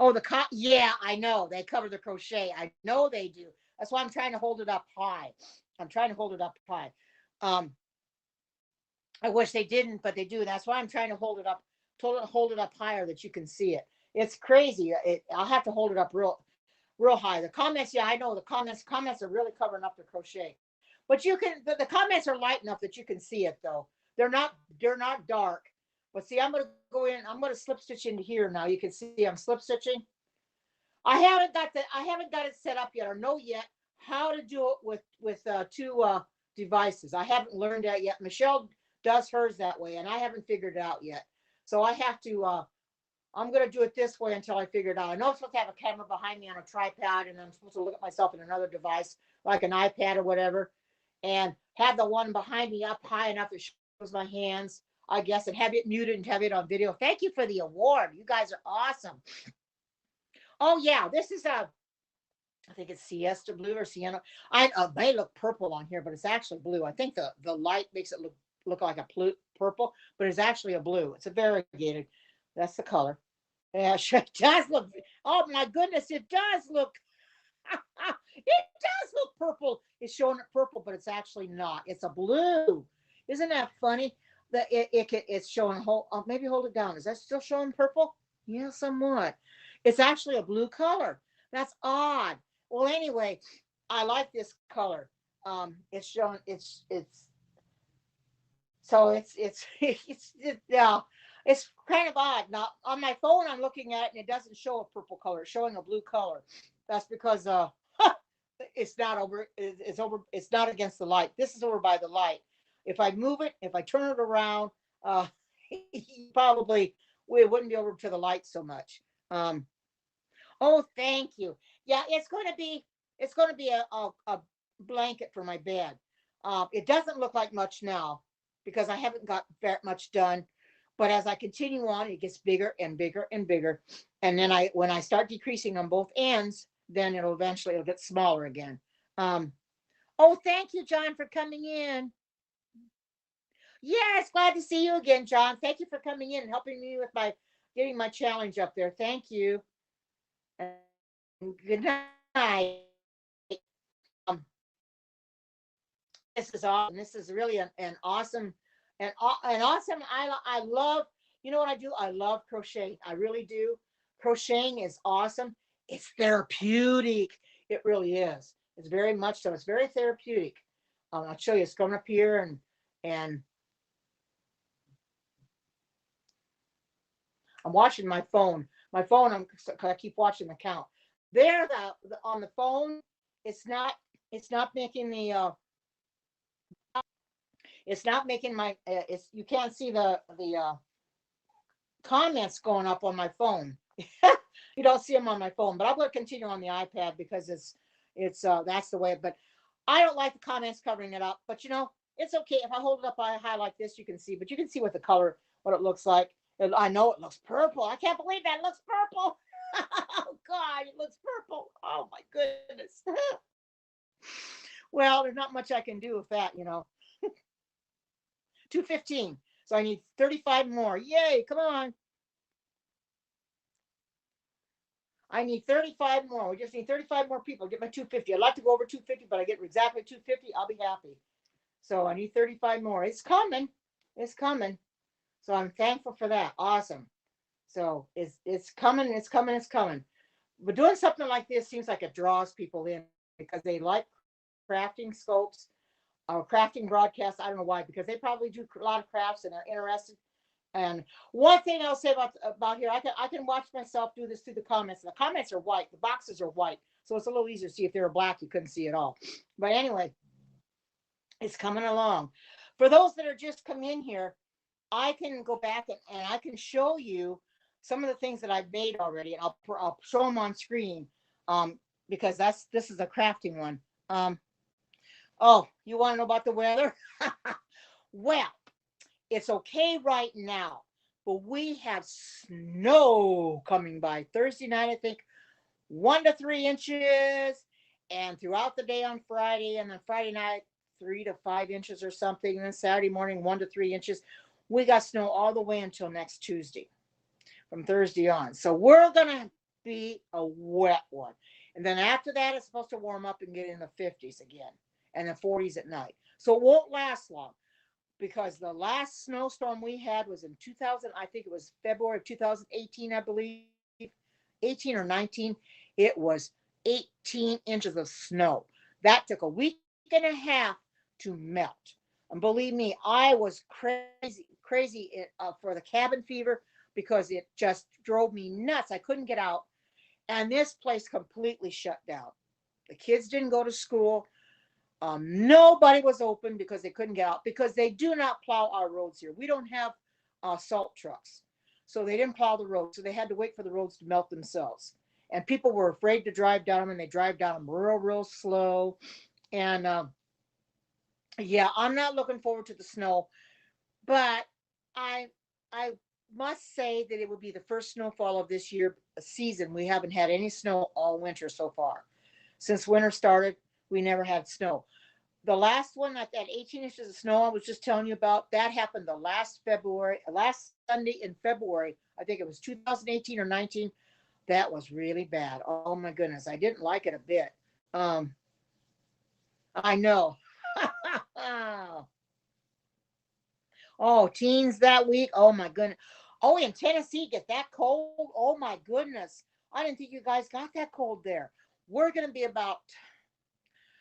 A: Oh, yeah, I know. They cover the crochet. I know they do. That's why I'm trying to hold it up high. I'm trying to hold it up high. Um, I wish they didn't, but they do. That's why I'm trying to hold it up higher that you can see it. It's crazy. I'll have to hold it up real high. The comments, yeah, I know the comments are really covering up the crochet. But you can, the comments are light enough that you can see it though. They're not dark. But see, I'm going to go in, I'm going to slip stitch into here now. You can see I'm slip stitching. I haven't got it set up yet or know yet how to do it with two devices. I haven't learned that yet. Michelle does hers that way, and I haven't figured it out yet. So I have to. I'm going to do it this way until I figure it out. I know I'm supposed to have a camera behind me on a tripod, and I'm supposed to look at myself in another device like an iPad or whatever, and have the one behind me up high enough that shows my hands, I guess, and have it muted and have it on video. Thank you for the award. You guys are awesome. Oh yeah, this is a, I think it's siesta blue or sienna. I may look purple on here, but it's actually blue. I think the light makes it look like a purple, but it's actually a blue. It's a variegated. That's the color. Yeah, it does look. Oh my goodness, it does look. It does look purple. It's showing it purple, but it's actually not. It's a blue. Isn't that funny? That it's showing whole. Maybe hold it down. Is that still showing purple? Yeah, somewhat. It's actually a blue color. That's odd. Well, anyway, I like this color. It's showing. It's so it's kind of odd. Now on my phone, I'm looking at it and it doesn't show a purple color. It's showing a blue color. That's because it's not over. It's over. It's not against the light. This is over by the light. If I move it, if I turn it around, probably we wouldn't be over to the light so much. Oh, thank you. Yeah, it's going to be a blanket for my bed. It doesn't look like much now because I haven't got very much done. But as I continue on, it gets bigger and bigger and bigger. And then when I start decreasing on both ends, then it'll get smaller again. Oh, thank you, John, for coming in. Yes, glad to see you again, John. Thank you for coming in and helping me with getting my challenge up there. Thank you. And good night. This is awesome. This is really an awesome, an awesome. I love. You know what I do? I love crochet. I really do. Crocheting is awesome. It's therapeutic. It really is. It's very much so. It's very therapeutic. I'll show you. It's going up here and I'm watching my phone. My phone. I keep watching the count. There, on the phone, it's not making the. It's not making my. You can't see the comments going up on my phone. You don't see them on my phone, but I'm going to continue on the iPad because it's that's the way. But I don't like the comments covering it up. But it's okay if I hold it up high like this. You can see, but you can see what it looks like. And I know it looks purple. I can't believe that it looks purple. Oh God, it looks purple. Oh my goodness. Well, there's not much I can do with that, 215. So I need 35 more. Yay, come on. I need 35 more. We just need 35 more people. Get my 250. I'd like to go over 250, but I get exactly 250. I'll be happy. So I need 35 more. It's coming. It's coming. So I'm thankful for that. Awesome. So it's coming. It's coming. It's coming. But doing something like this seems like it draws people in because they like crafting scopes or crafting broadcasts. I don't know why, because they probably do a lot of crafts and are interested. And one thing I'll say about here, I can watch myself do this through the comments. The comments are white. The boxes are white. So it's a little easier to see. If they were black, you couldn't see it all. But anyway, it's coming along. For those that are just come in here, I can go back and I can show you some of the things that I've made already. And I'll show them on screen because this is a crafting one. Oh, you want to know about the weather? Well, it's okay right now, but we have snow coming by Thursday night, I think 1 to 3 inches, and throughout the day on Friday, and then Friday night 3 to 5 inches or something, and then Saturday morning 1 to 3 inches. We got snow all the way until next Tuesday from Thursday on. So we're gonna be a wet one, and then after that it's supposed to warm up and get in the 50s again and the 40s at night. So it won't last long, because the last snowstorm we had was in 2000. I think it was February of 2018, I believe, 18 or 19. It was 18 inches of snow. That took a week and a half to melt. And believe me, I was crazy for the cabin fever because it just drove me nuts. I couldn't get out. And this place completely shut down. The kids didn't go to school. Nobody was open because they couldn't get out because they do not plow our roads here. We don't have salt trucks. So they didn't plow the roads. So they had to wait for the roads to melt themselves. And people were afraid to drive down them, and they drive down them real slow. And yeah, I'm not looking forward to the snow, but I I must say that it would be the first snowfall of this year season. We haven't had any snow all winter so far. Since winter started, we never had snow. The last one, that 18 inches of snow I was just telling you about, that happened the last Sunday in February. I think it was 2018 or 19. That was really bad. Oh my goodness. I didn't like it a bit. Um, I know. Oh, teens that week. Oh my goodness. Oh, in Tennessee, get that cold. Oh my goodness. I didn't think you guys got that cold there. We're going to be about,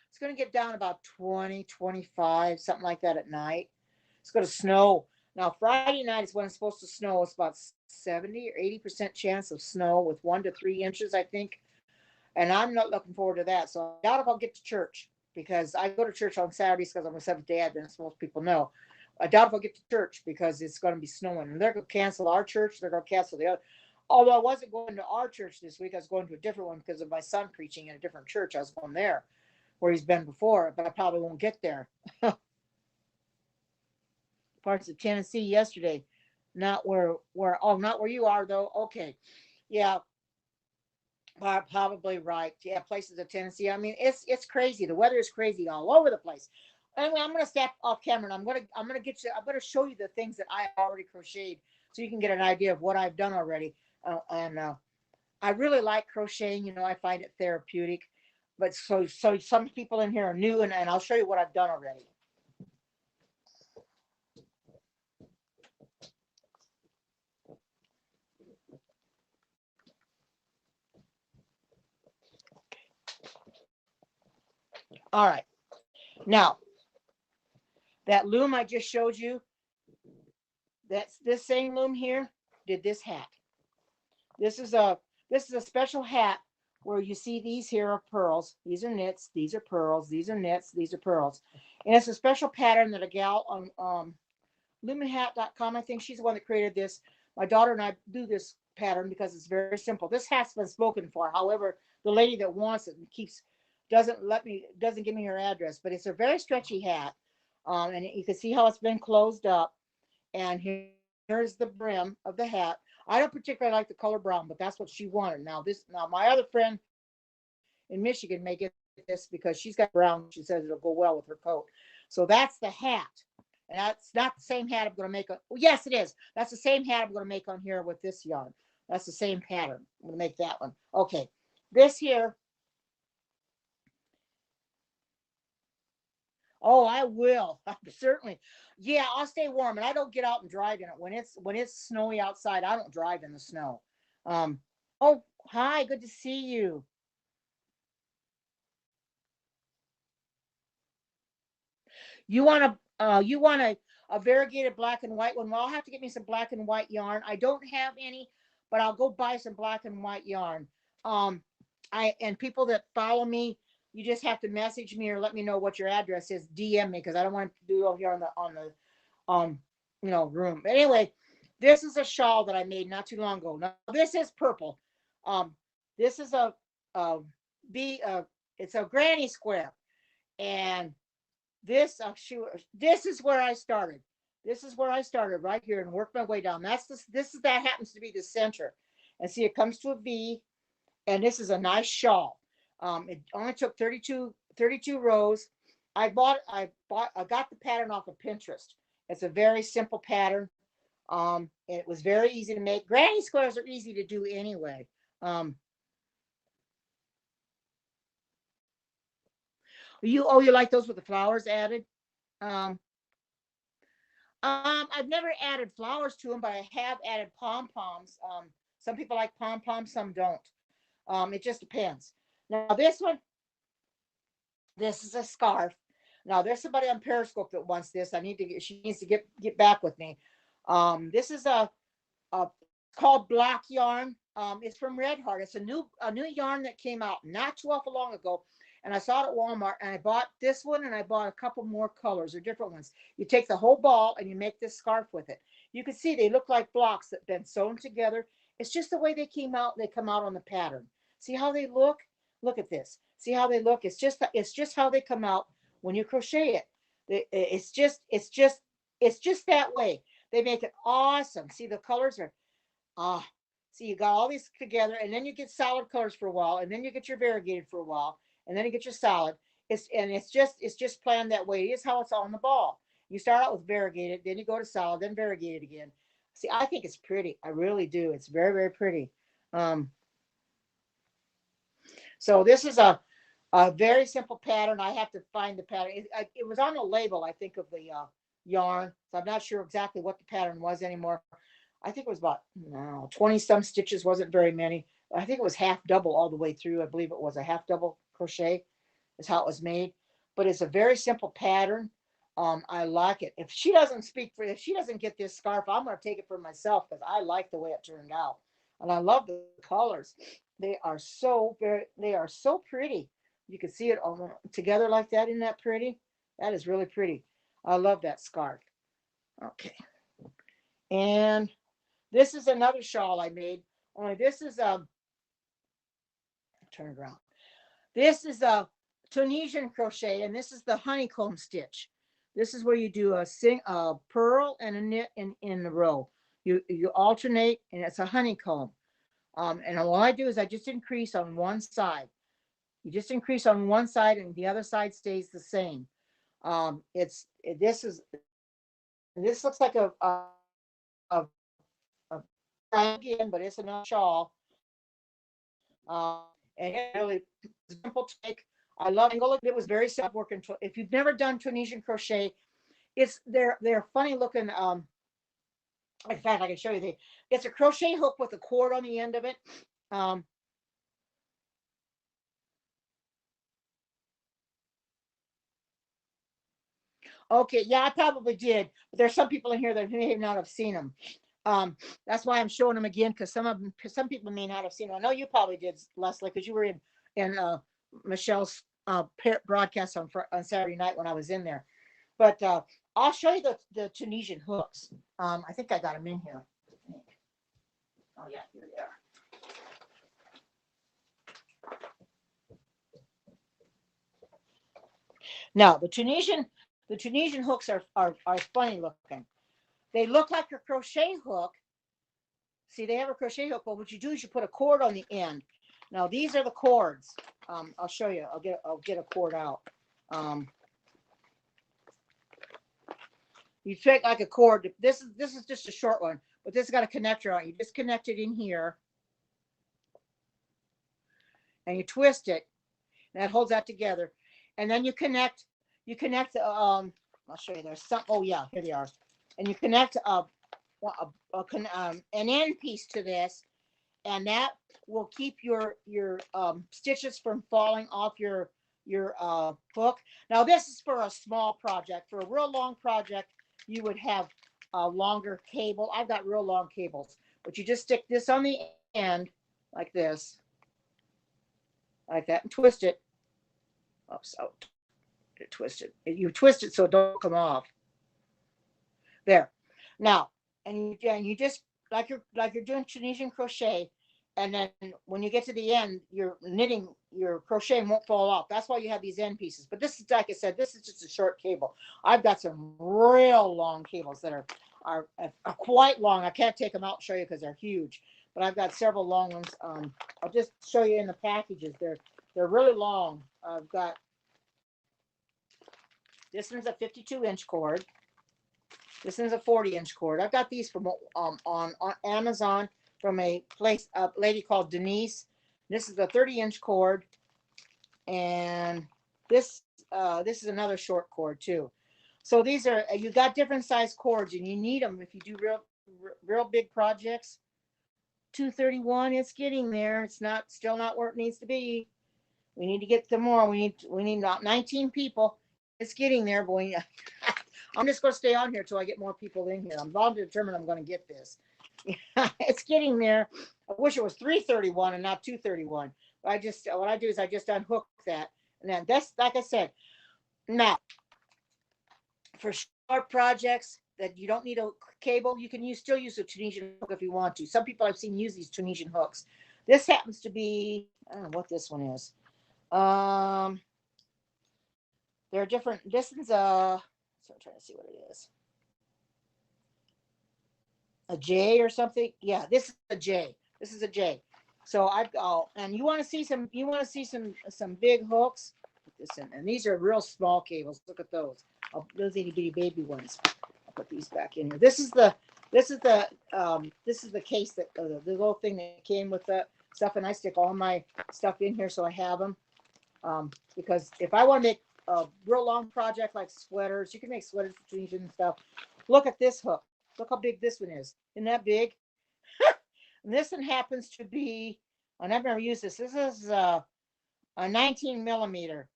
A: it's going to get down about 20, 25, something like that at night. It's going to snow. Now, Friday night is when it's supposed to snow. It's about 70 or 80% chance of snow with 1 to 3 inches, I think. And I'm not looking forward to that. So I doubt if I'll get to church because I go to church on Saturdays because I'm a Seventh day Adventist. Most people know. I doubt if I'll get to church because it's going to be snowing. And they're going to cancel our church. They're going to cancel the other. Although I wasn't going to our church this week, I was going to a different one because of my son preaching in a different church. I was going there where he's been before, but I probably won't get there. Parts of Tennessee yesterday, not not where you are though. Okay, yeah, probably right. Yeah, places of Tennessee. I mean, it's crazy. The weather is crazy all over the place. Anyway, I'm gonna step off camera and I'm gonna show you the things that I already crocheted so you can get an idea of what I've done already. And I really like crocheting. You know, I find it therapeutic. But so some people in here are new, and I'll show you what I've done already. All right. Now, that loom I just showed you, that's this same loom here, did this hat. This is a this is a special hat where you see these here are pearls. These are knits, these are pearls, these are knits, these are pearls. And it's a special pattern that a gal on lumenhat.com, I think she's the one that created this. My daughter and I do this pattern because it's very simple. This hat's been spoken for. However, the lady that wants it doesn't give me her address, but it's a very stretchy hat. And you can see how it's been closed up. And here's the brim of the hat. I don't particularly like the color brown, but that's what she wanted. Now my other friend in Michigan may get this because she's got brown. She says it'll go well with her coat. So that's the hat. And that's not the same hat I'm going to make. Yes, it is. That's the same hat I'm going to make on here with this yarn. That's the same pattern. I'm going to make that one. Okay. This here. Oh, I will. Certainly. Yeah, I'll stay warm, and I don't get out and drive in it when it's snowy outside. I don't drive in the snow. Oh, hi, good to see you. You want a variegated black and white one? Well, I'll have to get me some black and white yarn. I don't have any, but I'll go buy some black and white yarn. Um, I and people that follow me, you just have to message me or let me know what your address is. DM me because I don't want to do it over here the room. But anyway, this is a shawl that I made not too long ago. Now this is purple. Um, this is a b it's a granny square, and this is where I started. This is where I started right here and worked my way down. That happens to be the center, and see it comes to a V, and this is a nice shawl. It only took 32 rows. I got the pattern off of Pinterest. It's a very simple pattern. It was very easy to make. Granny squares are easy to do anyway. Um, you like those with the flowers added? Um, I've never added flowers to them, but I have added pom poms. Some people like pom poms, some don't. It just depends. Now this one, this is a scarf. Now there's somebody on Periscope that wants this. She needs to get back with me. This is a called Black Yarn. It's from Red Heart. It's a new yarn that came out not too awful long ago. And I saw it at Walmart, and I bought this one, and I bought a couple more colors or different ones. You take the whole ball and you make this scarf with it. You can see they look like blocks that have been sewn together. It's just the way they came out. They come out on the pattern. See how they look? Look at this. See how they look? It's just how they come out when you crochet it. It's just that way. They make it awesome. See, the colors are see, you got all these together, and then you get solid colors for a while, and then you get your variegated for a while, and then you get your solid. It's just planned that way. It is how it's on the ball. You start out with variegated, then you go to solid, then variegated again. See, I think it's pretty. I really do. It's very, very pretty. Um, so this is a very simple pattern. I have to find the pattern. It was on the label, I think, of the yarn. So I'm not sure exactly what the pattern was anymore. I think it was about 20 some stitches, wasn't very many. I think it was half double all the way through. I believe it was a half double crochet is how it was made. But it's a very simple pattern. I like it. If she doesn't get this scarf, I'm going to take it for myself because I like the way it turned out. And I love the colors. They are so pretty. You can see it all together like that. Isn't that pretty? That is really pretty. I love that scarf. Okay. And this is another shawl I made. Only this is turn it around. This is a Tunisian crochet, and this is the honeycomb stitch. This is where you do a purl and a knit in the row. You alternate, and it's a honeycomb. And what I do is I just increase on one side. You just increase on one side, and the other side stays the same. This looks like a again, but it's another shawl. And it's really simple to make. I love it. It was very simple working. If you've never done Tunisian crochet, they're funny looking. In fact, I can show you. It's a crochet hook with a cord on the end of it. Okay, yeah, I probably did, but there's some people in here that may not have seen them. That's why I'm showing them again, because some people may not have seen them. I know you probably did, Leslie, because you were in Michelle's broadcast on Saturday night when I was in there. But I'll show you the Tunisian hooks. I think I got them in here. Oh yeah, here they are. Now the Tunisian hooks are funny looking. They look like a crochet hook. See, they have a crochet hook, but what you do is you put a cord on the end. Now these are the cords. I'll show you. I'll get a cord out. You take like a cord. This is just a short one, but this has got a connector on it. You just connect it in here, and you twist it, and that holds that together. And then you connect. I'll show you. There's some. Oh yeah, here they are. And you connect an end piece to this, and that will keep your stitches from falling off your hook. Now this is for a small project. For a real long project, you would have a longer cable. I've got real long cables, but you just stick this on the end like this, like that, and twist it. Oops, oh, twist it. You twist it so it don't come off. There. Now, and you just like you're doing Tunisian crochet, and then when you get to the end, your crochet won't fall off. That's why you have these end pieces. But this is, like I said, this is just a short cable. I've got some real long cables that are quite long. I can't take them out and show you because they're huge, but I've got several long ones. I'll just show you in the packages. They're really long. I've got this one's a 52-inch cord. This is a 40-inch cord. I've got these from on Amazon from a lady called Denise. This is a 30-inch cord, and this is another short cord too. So these are, you got different size cords, and you need them if you do real big projects. 231, it's getting there. It's still not where it needs to be. We need to get some more. We need about 19 people. It's getting there, boy. I'm just going to stay on here till I get more people in here. I'm bound to determine I'm going to get this. It's getting there. I wish it was 331 and not 231. But I just, what I do is I just unhook that. And then that's, like I said, now for short projects that you don't need a cable, you can still use a Tunisian hook if you want to. Some people I've seen use these Tunisian hooks. This happens to be, I don't know what this one is. There are different, this is so I'm trying to see what it is. A J or something. Yeah, this is a J. This is a J. So I've got, and you want to see some big hooks. Put this in, and these are real small cables. Look at those. Those itty bitty baby ones. I'll put these back in here. This is the case that the little thing that came with the stuff, and I stick all my stuff in here so I have them. Because if I want to make a real long project like sweaters, you can make sweaters for Tunisian and stuff. Look at this hook. Look how big this one is. Isn't that big? And this one happens to be, and I've never used this. This is a 19 millimeter.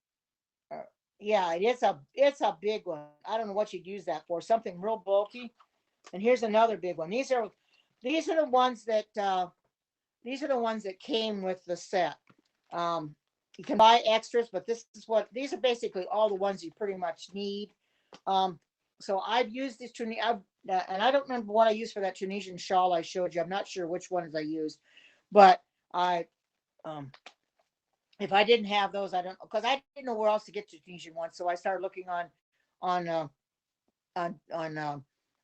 A: Yeah, it's a big one. I don't know what you'd use that for. Something real bulky. And here's another big one. These are the ones that came with the set. You can buy extras, but these are basically all the ones you pretty much need. So I've used this and I don't remember what I used for that Tunisian shawl I showed you. I'm not sure which ones I used, but if I didn't have those, I don't, because I didn't know where else to get Tunisian ones. So I started looking on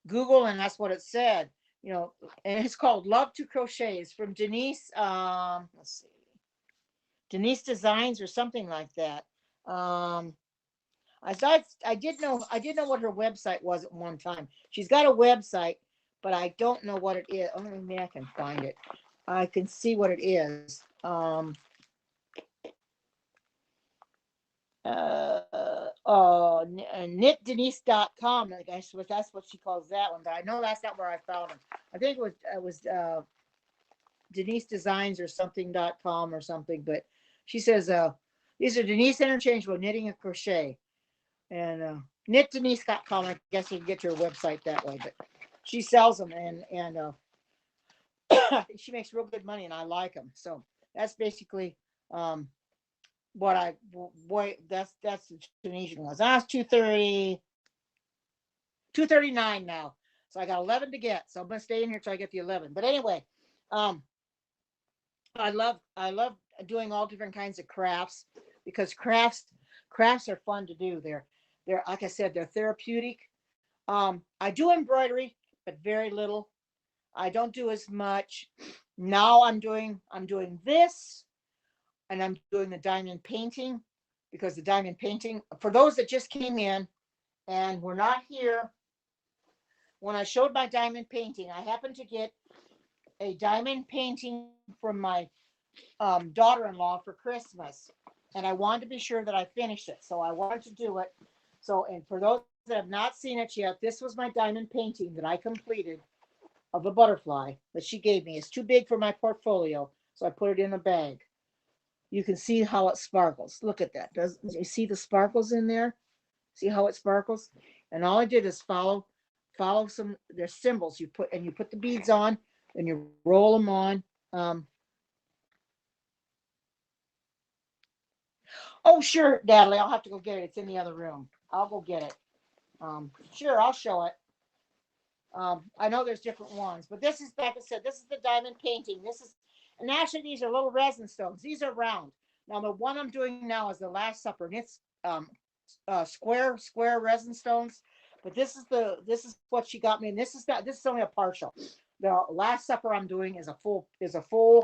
A: Google, and that's what it said. And it's called Love to Crochet. It's from Denise. Let's see, Denise Designs or something like that. I did know what her website was at one time. She's got a website, but I don't know what it is. Oh, maybe I can find it. I can see what it is. Knitdenise.com. I guess that's what she calls that one, but I know that's not where I found them. I think it was Denise Designs or something.com or something, but she says these are Denise Interchangeable Knitting and Crochet. And knitdenise.com. I guess you can get to her website that way, but she sells them, and she makes real good money, and I like them. So that's basically that's the Tunisian ones. I was 239 now, so I got 11 to get. So I'm gonna stay in here till I get the 11. But anyway, I love doing all different kinds of crafts, because crafts are fun to do. They're like I said, they're therapeutic. I do embroidery, but very little. I don't do as much. Now I'm doing this, and I'm doing the diamond painting, because the diamond painting, for those that just came in and were not here when I showed my diamond painting, I happened to get a diamond painting from my daughter-in-law for Christmas, and I wanted to be sure that I finished it, so I wanted to do it. So, and for those that have not seen it yet, this was my diamond painting that I completed of a butterfly that she gave me. It's too big for my portfolio, so I put it in a bag. You can see how it sparkles. Look at that. Does you see the sparkles in there? See how it sparkles? And all I did is follow some, there's symbols you put the beads on, and you roll them on. Oh, sure, Natalie, I'll have to go get it. It's in the other room. I'll go get it. Sure, I'll show it. I know there's different ones, but this is, like I said, this is the diamond painting. And actually these are little resin stones. These are round. Now the one I'm doing now is the Last Supper, and it's square resin stones. But this is what she got me, and this is only a partial. The Last Supper I'm doing is a full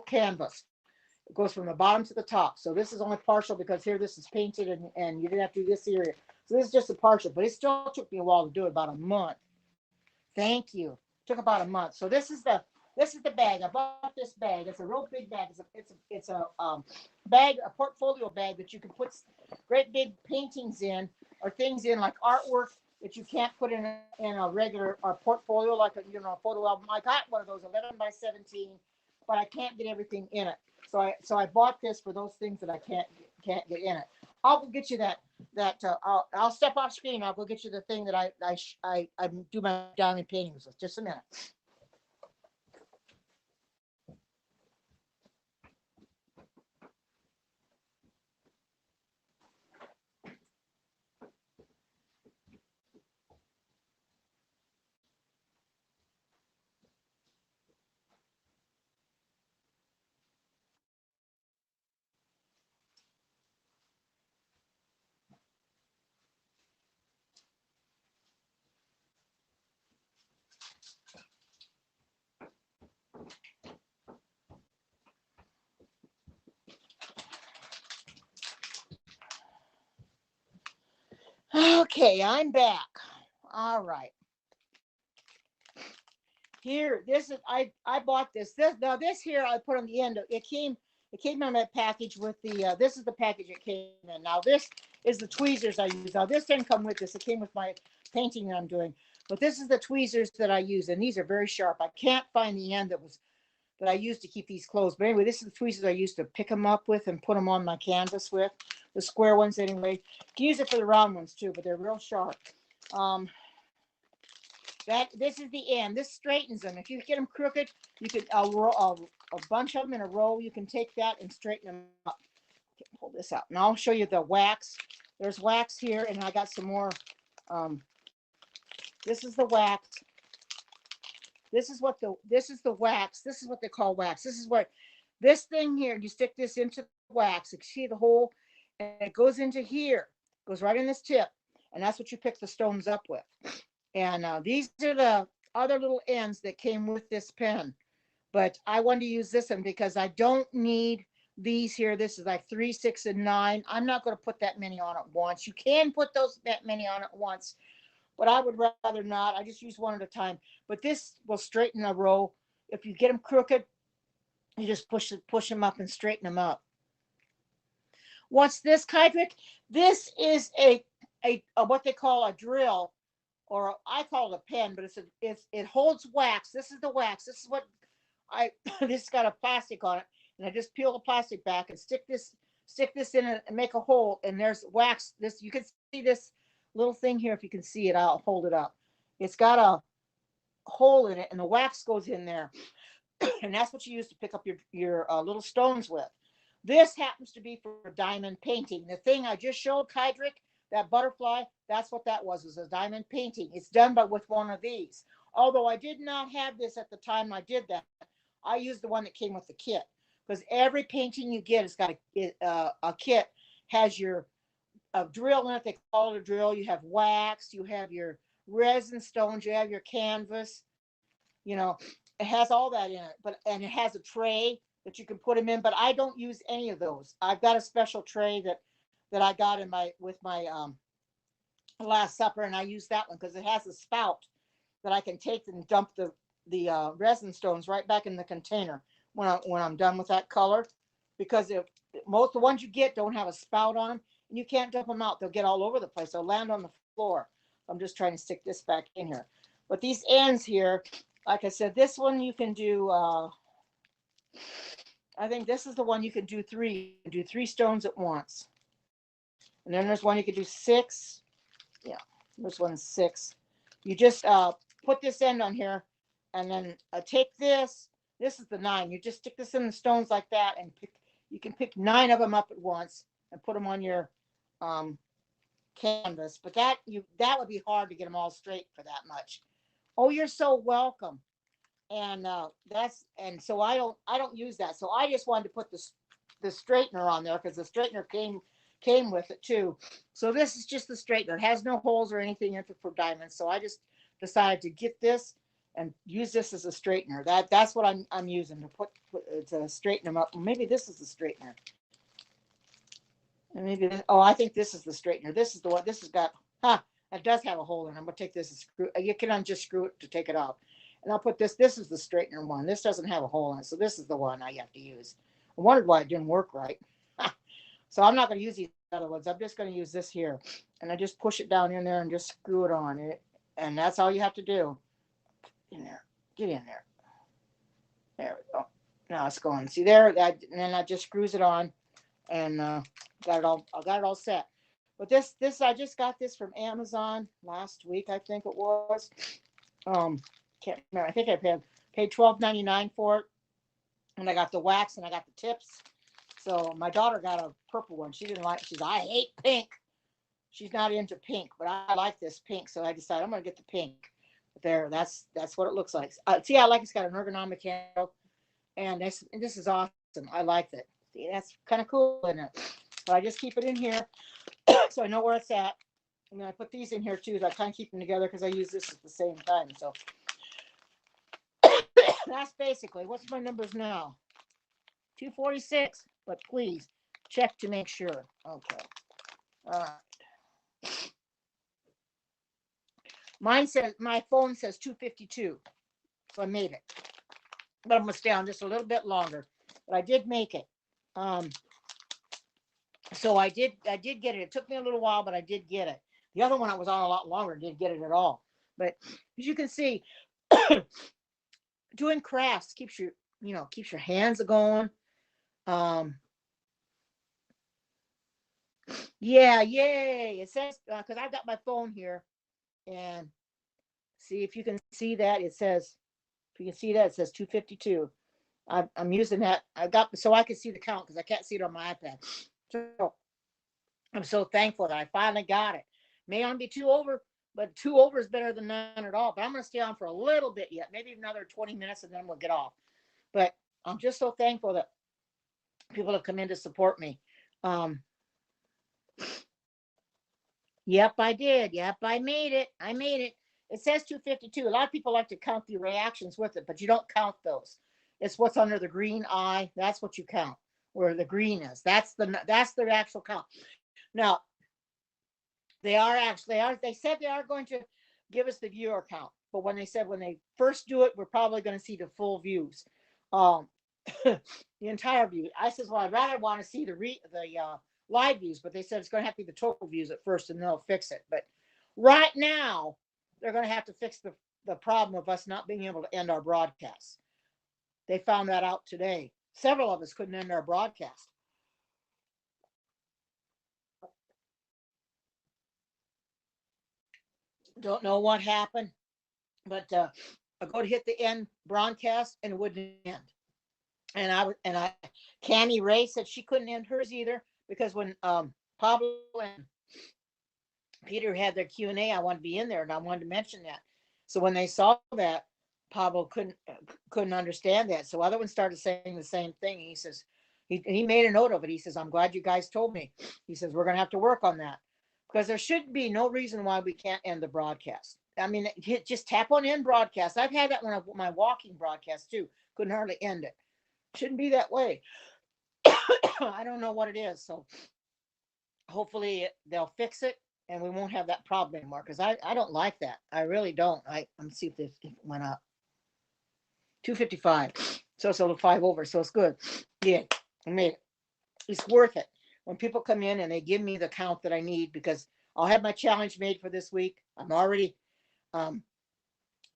A: canvas. It goes from the bottom to the top. So this is only partial, because here this is painted, and you didn't have to do this area. So this is just a partial, but it still took me a while to do it, about a month. Thank you. It took about a month. So this is the bag. I bought this bag. It's a real big bag. It's a bag, a portfolio bag that you can put great big paintings in, or things in, like artwork that you can't put in a regular portfolio, like a photo album. I got one of those 11 by 17, but I can't get everything in it. So I bought this for those things that I can't get in it. I'll go get you I'll step off screen. I'll go get you the thing that I do my diamond paintings with. Just a minute. Okay, I'm back. All right. Here, this is I bought this. This here I put on the end. It came in that package with the this is the package it came in. Now this is the tweezers I use. Now this didn't come with this. It came with my painting that I'm doing. But this is the tweezers that I use, and these are very sharp. I can't find the end that I used to keep these closed. But anyway, this is the tweezers I used to pick them up with and put them on my canvas with. The square ones anyway. You can use it for the round ones too, but they're real sharp. This is the end. This straightens them. If you get them crooked, you could a bunch of them in a row. You can take that and straighten them up. Pull this out, and I'll show you the wax. There's wax here, and I got some more. This is the wax. This is the wax. This is what they call wax. This is what this thing here. You stick this into the wax. You see the hole, and it goes into here. Goes right in this tip, and that's what you pick the stones up with. And these are the other little ends that came with this pen. But I wanted to use this one because I don't need these here. This is like 3, 6, and 9. I'm not going to put that many on at once. You can put that many on at once, but I would rather not. I just use one at a time. But this will straighten a row. If you get them crooked, you just push them up and straighten them up. What's this, Kydrick? This is a what they call a drill. Or I call it a pen, but it holds wax. This is the wax. This is what this got a plastic on it, and I just peel the plastic back and stick this in it and make a hole. And there's wax. This you can see this little thing here. If you can see it, I'll hold it up. It's got a hole in it, and the wax goes in there, and that's what you use to pick up your little stones with. This happens to be for diamond painting. The thing I just showed, Kydrick, that butterfly, that's what that was a diamond painting. It's done with one of these. Although I did not have this at the time I did that, I used the one that came with the kit. Because every painting you get has got a kit, has a drill in it. They call it a drill. You have wax, you have your resin stones, you have your canvas. You know, it has all that in it. And it has a tray that you can put them in. But I don't use any of those. I've got a special tray that I got with my Last Supper, and I use that one because it has a spout that I can take and dump the resin stones right back in the container when I'm done with that color. Because most the ones you get don't have a spout on them, and you can't dump them out. They'll get all over the place. They'll land on the floor. I'm just trying to stick this back in here. But these ends here, like I said, this one you can do. I think this is the one you can do 3. You can do 3 stones at once. And then there's one you could do 6. Yeah, this one's 6. You just put this end on here, and then take this. This is the 9. You just stick this in the stones like that, and you can pick 9 of them up at once and put them on your canvas. But that would be hard to get them all straight for that much. Oh, you're so welcome. And so I don't use that. So I just wanted to put the straightener on there because the straightener came with it too. So this is just the straightener. It has no holes or anything in it for diamonds. So I just decided to get this and use this as a straightener. That's what I'm using to straighten them up. Maybe this is the straightener. And maybe I think this is the straightener. This is the one. This has got it does have a hole in it. I'm gonna take this and screw. You can just screw it to take it off. And I'll put this. This is the straightener one. This doesn't have a hole in it, so this is the one I have to use. I wondered why it didn't work right. So I'm not going to use these other ones. I'm just going to use this here. And I just push it down in there and just screw it on. And that's all you have to do. In there. Get in there. There we go. Now it's going. See there? And then that just screws it on. and got it all. I got it all set. But this I just got this from Amazon last week, I think it was. Um, can't remember. I think I paid $12.99 for it, and I got the wax and I got the tips. So my daughter got a purple one. She didn't like. She's I hate pink. She's not into pink, but I like this pink, so I decided I'm gonna get the pink. But there, that's what it looks like. See, I like it's got an ergonomic handle, and this is awesome. I like it. See, that's kind of cool, isn't it? So I just keep it in here, so I know where it's at. And then I put these in here too. So I kind of keep them together because I use this at the same time. So that's basically what's my numbers now. 246. But please check to make sure. Okay. All right. Mine says my phone says 252. So I made it. But I'm gonna stay on just a little bit longer. But I did make it. So I did get it. It took me a little while, but I did get it. The other one I was on a lot longer, didn't get it at all. But as you can see, doing crafts keeps your hands going. Yeah, yay. It says because I've got my phone here, and see if you can see that. It says, if you can see that, it says 252. I'm using that. I got so I can see the count because I can't see it on my iPad. So I'm so thankful that I finally got it. May only be two over, but two over is better than none at all. But I'm going to stay on for a little bit yet, maybe another 20 minutes, and then we'll get off. But I'm just so thankful that people have come in to support me. Um, yep, I did. Yep, I made it. I made it. It says 252. A lot of people like to count the reactions with it, but you don't count those. It's what's under the green eye. That's what you count, where the green is. That's the actual count. Now, they said they are going to give us the viewer count, but when they first do it, we're probably going to see the full views, um, the entire view. I says, well, I'd rather want to see the live views, but they said it's going to have to be the total views at first, and they'll fix it. But right now, they're going to have to fix the problem of us not being able to end our broadcasts. They found that out today. Several of us couldn't end our broadcast. Don't know what happened, but I go to hit the end broadcast and it wouldn't end. And I Cammy Ray said she couldn't end hers either because when Pablo and Peter had their Q&A, I wanted to be in there and I wanted to mention that. So when they saw that, Pablo couldn't understand that. So other ones started saying the same thing. He says he made a note of it. He says, I'm glad you guys told me. He says, we're gonna have to work on that. Because there should be no reason why we can't end the broadcast. I mean, just tap on end broadcast. I've had that when my walking broadcast too. Couldn't hardly end it. Shouldn't be that way. I don't know what it is. So hopefully they'll fix it and we won't have that problem anymore. Because I don't like that. I really don't. I'm see if this went up. 255. So it's a 5 over. So it's good. Yeah, I made it. It's worth it when people come in and they give me the count that I need because I'll have my challenge made for this week. I'm already um,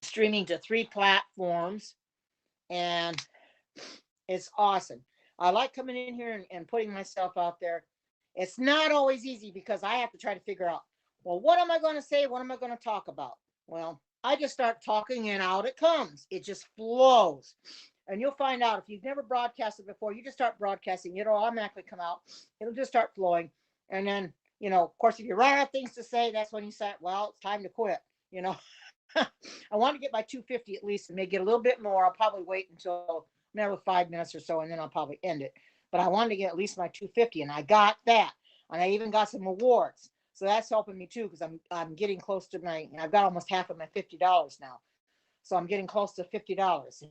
A: streaming to 3 platforms, and it's awesome. I like coming in here and putting myself out there. It's not always easy because I have to try to figure out, well, what am I going to say? What am I going to talk about? Well, I just start talking and out it comes. It just flows. And you'll find out if you've never broadcasted before, you just start broadcasting, it'll automatically come out. It'll just start flowing. And then, of course, if you run out of things to say, that's when you say, well, it's time to quit. I want to get my 250 at least and may get a little bit more. I'll probably wait until another 5 minutes or so, and then I'll probably end it. But I wanted to get at least my 250, and I got that. And I even got some awards. So that's helping me too, because I'm getting close to I've got almost half of my $50 now. So I'm getting close to $50.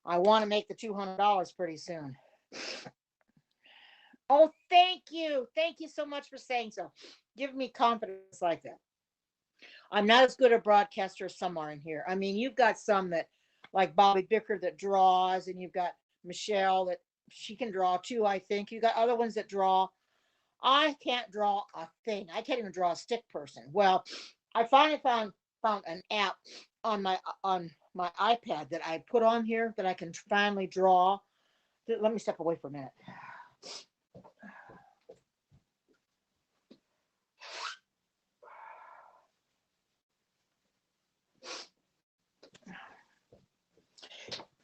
A: I want to make the $200 pretty soon. Oh, thank you. Thank you so much for saying so. Give me confidence like that. I'm not as good a broadcaster as some are in here. I mean, you've got some that, like Bobby Bicker, that draws, and you've got Michelle that she can draw too, I think. You got other ones that draw. I can't draw a thing. I can't even draw a stick person. Well, I finally found an app on my iPad that I put on here that I can finally draw. Let me step away for a minute.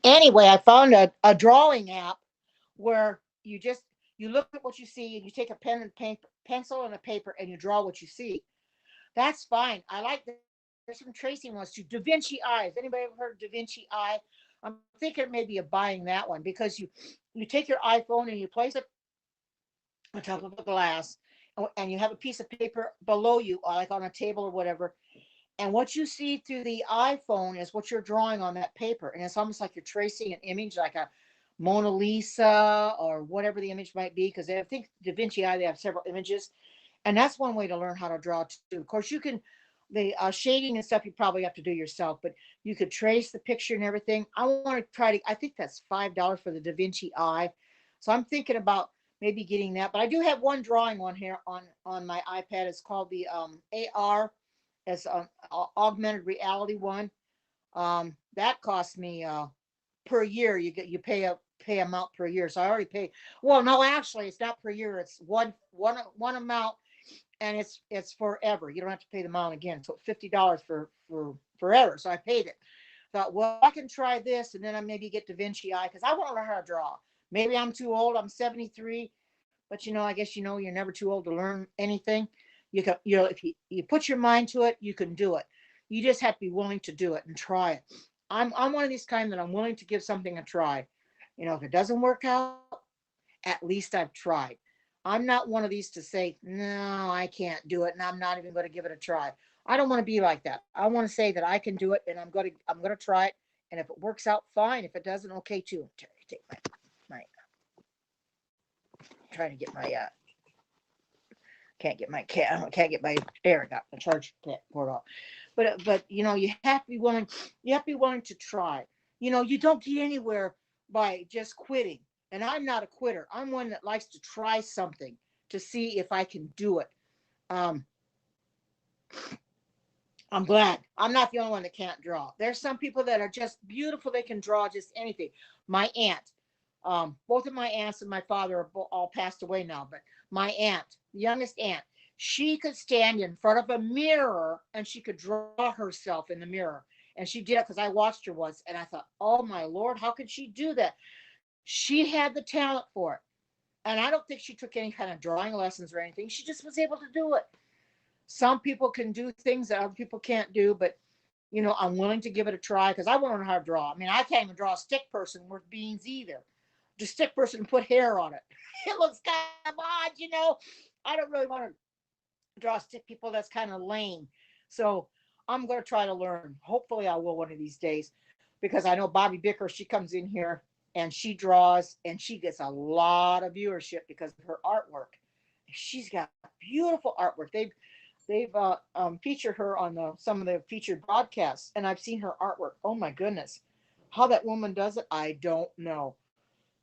A: Anyway, I found a drawing app where you look at what you see and you take a pen and paper, pencil and a paper and you draw what you see. That's fine. I like there's some tracing ones too. Da Vinci eyes. Anybody ever heard of Da Vinci eye? I'm thinking maybe of buying that one because you take your iPhone and you place it on top of a glass and you have a piece of paper below you, like on a table or whatever. And what you see through the iPhone is what you're drawing on that paper. And it's almost like you're tracing an image like a Mona Lisa or whatever the image might be. Because I think Da Vinci Eye, they have several images. And that's one way to learn how to draw too. Of course, you can, the shading and stuff you probably have to do yourself, but you could trace the picture and everything. I want to try to, I think that's $5 for the Da Vinci Eye. So I'm thinking about maybe getting that. But I do have one drawing on here on my iPad. It's called the AR, as augmented reality one. That cost me per year. You pay amount per year. So I already pay. Well, no, actually, it's not per year. It's one amount, and it's forever. You don't have to pay the amount again. So $50 for forever. So I paid it. Thought, well, I can try this, and then I maybe get Da Vinci Eye because I want to learn how to draw. Maybe I'm too old. I'm 73, but I guess you're never too old to learn anything. You can, if you put your mind to it, you can do it. You just have to be willing to do it and try it. I'm one of these kind that I'm willing to give something a try. If it doesn't work out, at least I've tried. I'm not one of these to say, no, I can't do it, and I'm not even going to give it a try. I don't want to be like that. I want to say that I can do it, and I'm going to try it. And if it works out, fine. If it doesn't, okay too. Take my trying to get my can't get my air got the charge cord off. But you have to be willing. You have to be willing to try. You don't get anywhere by just quitting. And I'm not a quitter. I'm one that likes to try something to see if I can do it. Um, I'm glad I'm not the only one that can't draw. There's some people that are just beautiful. They can draw just anything. My aunt, both of my aunts and my father are all passed away now, but my aunt, the youngest aunt, she could stand in front of a mirror and she could draw herself in the mirror. And she did it because I watched her once and I thought, oh my Lord, how could she do that? She had the talent for it. And I don't think she took any kind of drawing lessons or anything. She just was able to do it. Some people can do things that other people can't do, but I'm willing to give it a try because I want to learn how to draw. I mean, I can't even draw a stick person worth beans either. The stick person and put hair on it. It looks kind of odd. I don't really want to draw stick people. That's kind of lame. So I'm going to try to learn. Hopefully I will one of these days because I know Bobby Bicker, she comes in here and she draws and she gets a lot of viewership because of her artwork. She's got beautiful artwork. They've featured her on some of the featured broadcasts, and I've seen her artwork. Oh my goodness, how that woman does it, I don't know.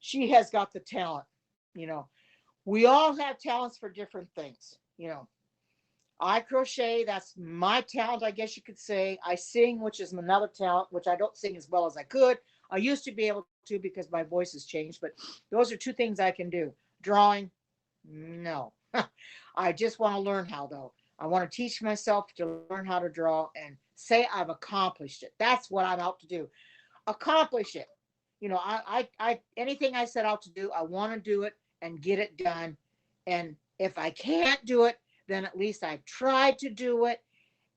A: She has got the talent. You know, we all have talents for different things. I crochet. That's my talent, I guess you could say. I sing, which is another talent, which I don't sing as well as I could. I used to be able to because my voice has changed, but those are two things I can do. Drawing, no. I just want to learn how, though. I want to teach myself to learn how to draw and say I've accomplished it. That's what I'm out to do. Accomplish it. I anything I set out to do, I want to do it and get it done. And if I can't do it, then at least I've tried to do it,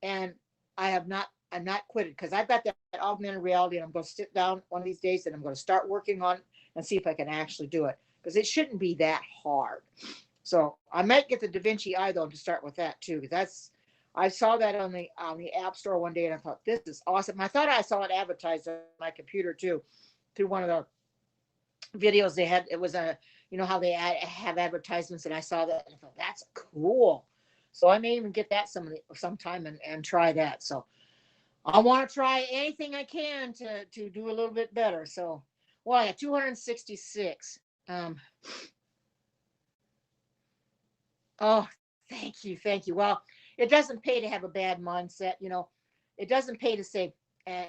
A: and I'm not quitted because I've got that augmented reality, and I'm going to sit down one of these days and I'm going to start working on it and see if I can actually do it because it shouldn't be that hard. So I might get the Da Vinci Eye though to start with that too, because I saw that on the App Store one day and I thought this is awesome. I thought I saw it advertised on my computer too, through one of the videos they had. It was how they have advertisements, and I saw that and I thought that's cool. So I may even get that sometime and try that. So I want to try anything I can to do a little bit better. So, well, I got 266. Oh, thank you. Well, it doesn't pay to have a bad mindset. It doesn't pay to say, and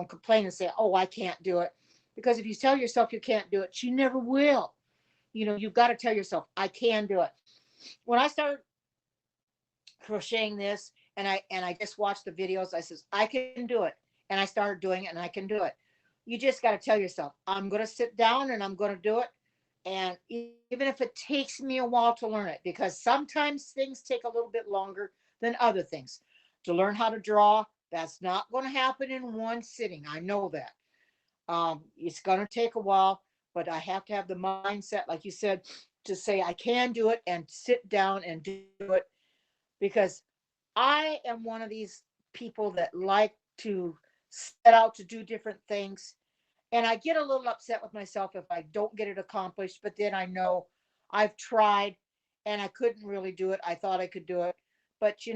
A: complain and say, oh, I can't do it. Because if you tell yourself you can't do it, you never will. You've got to tell yourself, I can do it. When I started crocheting this and I just watched the videos, I says, I can do it. And I started doing it and I can do it. You just got to tell yourself, I'm going to sit down and I'm going to do it. And even if it takes me a while to learn it, because sometimes things take a little bit longer than other things. To learn how to draw, that's not going to happen in one sitting. I know that. It's going to take a while, but I have to have the mindset, like you said, to say I can do it and sit down and do it, because I am one of these people that like to set out to do different things. And I get a little upset with myself if I don't get it accomplished, but then I know I've tried and I couldn't really do it. I thought I could do it. But you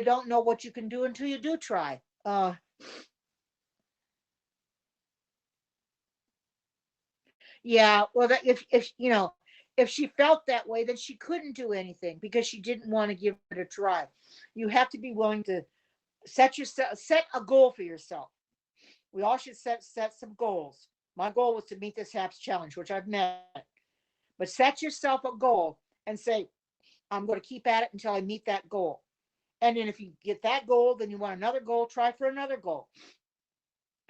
A: don't know what you can do until you do try. Yeah, well, if if she felt that way, then she couldn't do anything because she didn't want to give it a try. You have to be willing to set a goal for yourself. We all should set some goals. My goal was to meet this HAPS challenge, which I've met. But set yourself a goal and say, I'm going to keep at it until I meet that goal. And then if you get that goal, then you want another goal, try for another goal.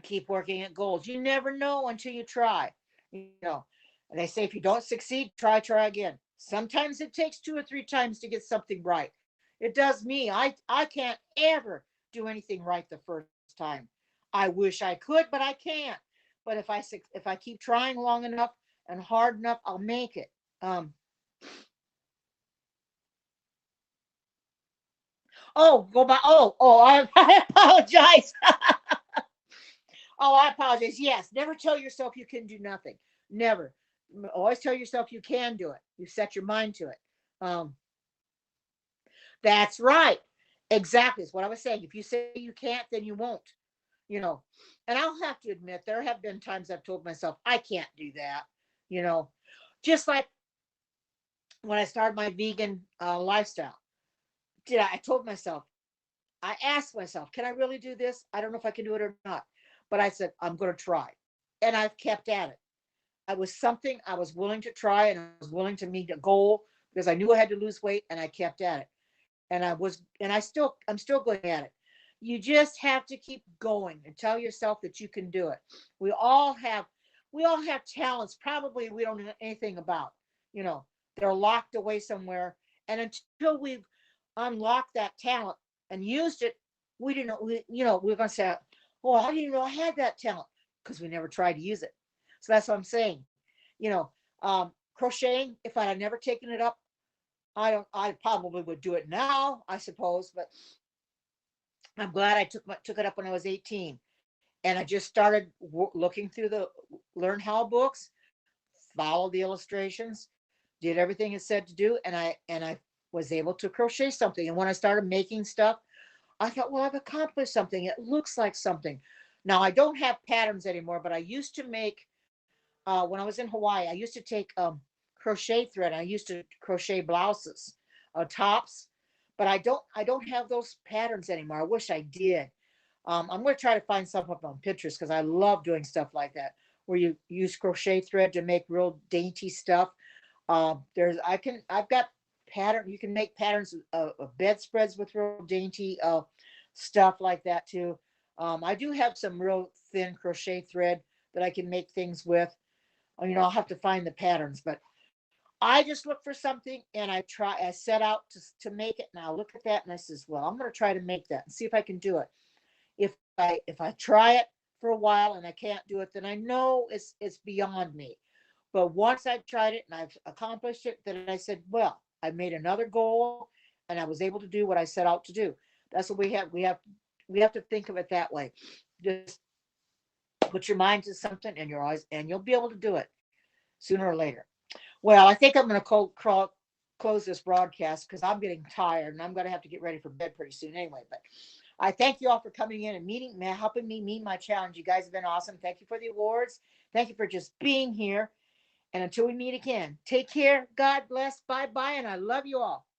A: Keep working at goals. You never know until you try. And they say if you don't succeed, try again. Sometimes it takes two or three times to get something right. It does me. I can't ever do anything right the first time. I wish I could, but I can't. But if I keep trying long enough and hard enough, I'll make it. Um, go by. I apologize. I apologize. Yes, never tell yourself you can do nothing. Never. Always tell yourself you can do it. You set your mind to it. Um, that's right. Exactly. Is what I was saying. If you say you can't, then you won't. You know. And I'll have to admit, there have been times I've told myself I can't do that. You know, just like when I started my vegan lifestyle. Did I told myself, I asked myself, can I really do this? I don't know if I can do it or not. But I said, I'm going to try. And I've kept at it. I was something I was willing to try and I was willing to meet a goal because I knew I had to lose weight and I kept at it. I'm still going at it. You just have to keep going and tell yourself that you can do it. We all have we all have talents probably we don't know anything about. You know, they're locked away somewhere. And until we've unlocked that talent and used it, we didn't know we're gonna say, oh, I didn't know I had that talent because we never tried to use it. So that's what I'm saying. You know, crocheting, if I had never taken it up, I probably would do it now, I suppose, but I'm glad I took it up when I was 18. And I just started looking through the Learn How books, followed the illustrations, did everything it said to do, and I was able to crochet something. And when I started making stuff, I thought, well, I've accomplished something. It looks like something. Now I don't have patterns anymore, but I used to make when I was in Hawaii. I used to take crochet thread. I used to crochet blouses, tops, but I don't have those patterns anymore. I wish I did. I'm going to try to find some of them on Pinterest because I love doing stuff like that, where you use crochet thread to make real dainty stuff. I've got pattern. You can make patterns of bedspreads with real dainty stuff like that too. I do have some real thin crochet thread that I can make things with. I'll have to find the patterns, but I just look for something and I set out to make it, and I look at that and I says, well, I'm going to try to make that and see if I can do it. If I try it for a while and I can't do it, then I know it's beyond me. But once I've tried it and I've accomplished it, then I said, well, I made another goal and I was able to do what I set out to do. That's what we have to think of it that way. Just put your mind to something and you'll be able to do it sooner or later. Well, I think I'm going to close this broadcast because I'm getting tired and I'm going to have to get ready for bed pretty soon anyway. But I thank you all for coming in and helping me meet my challenge. You guys have been awesome. Thank you for the awards. Thank you for just being here. And until we meet again, take care. God bless. Bye bye. And I love you all.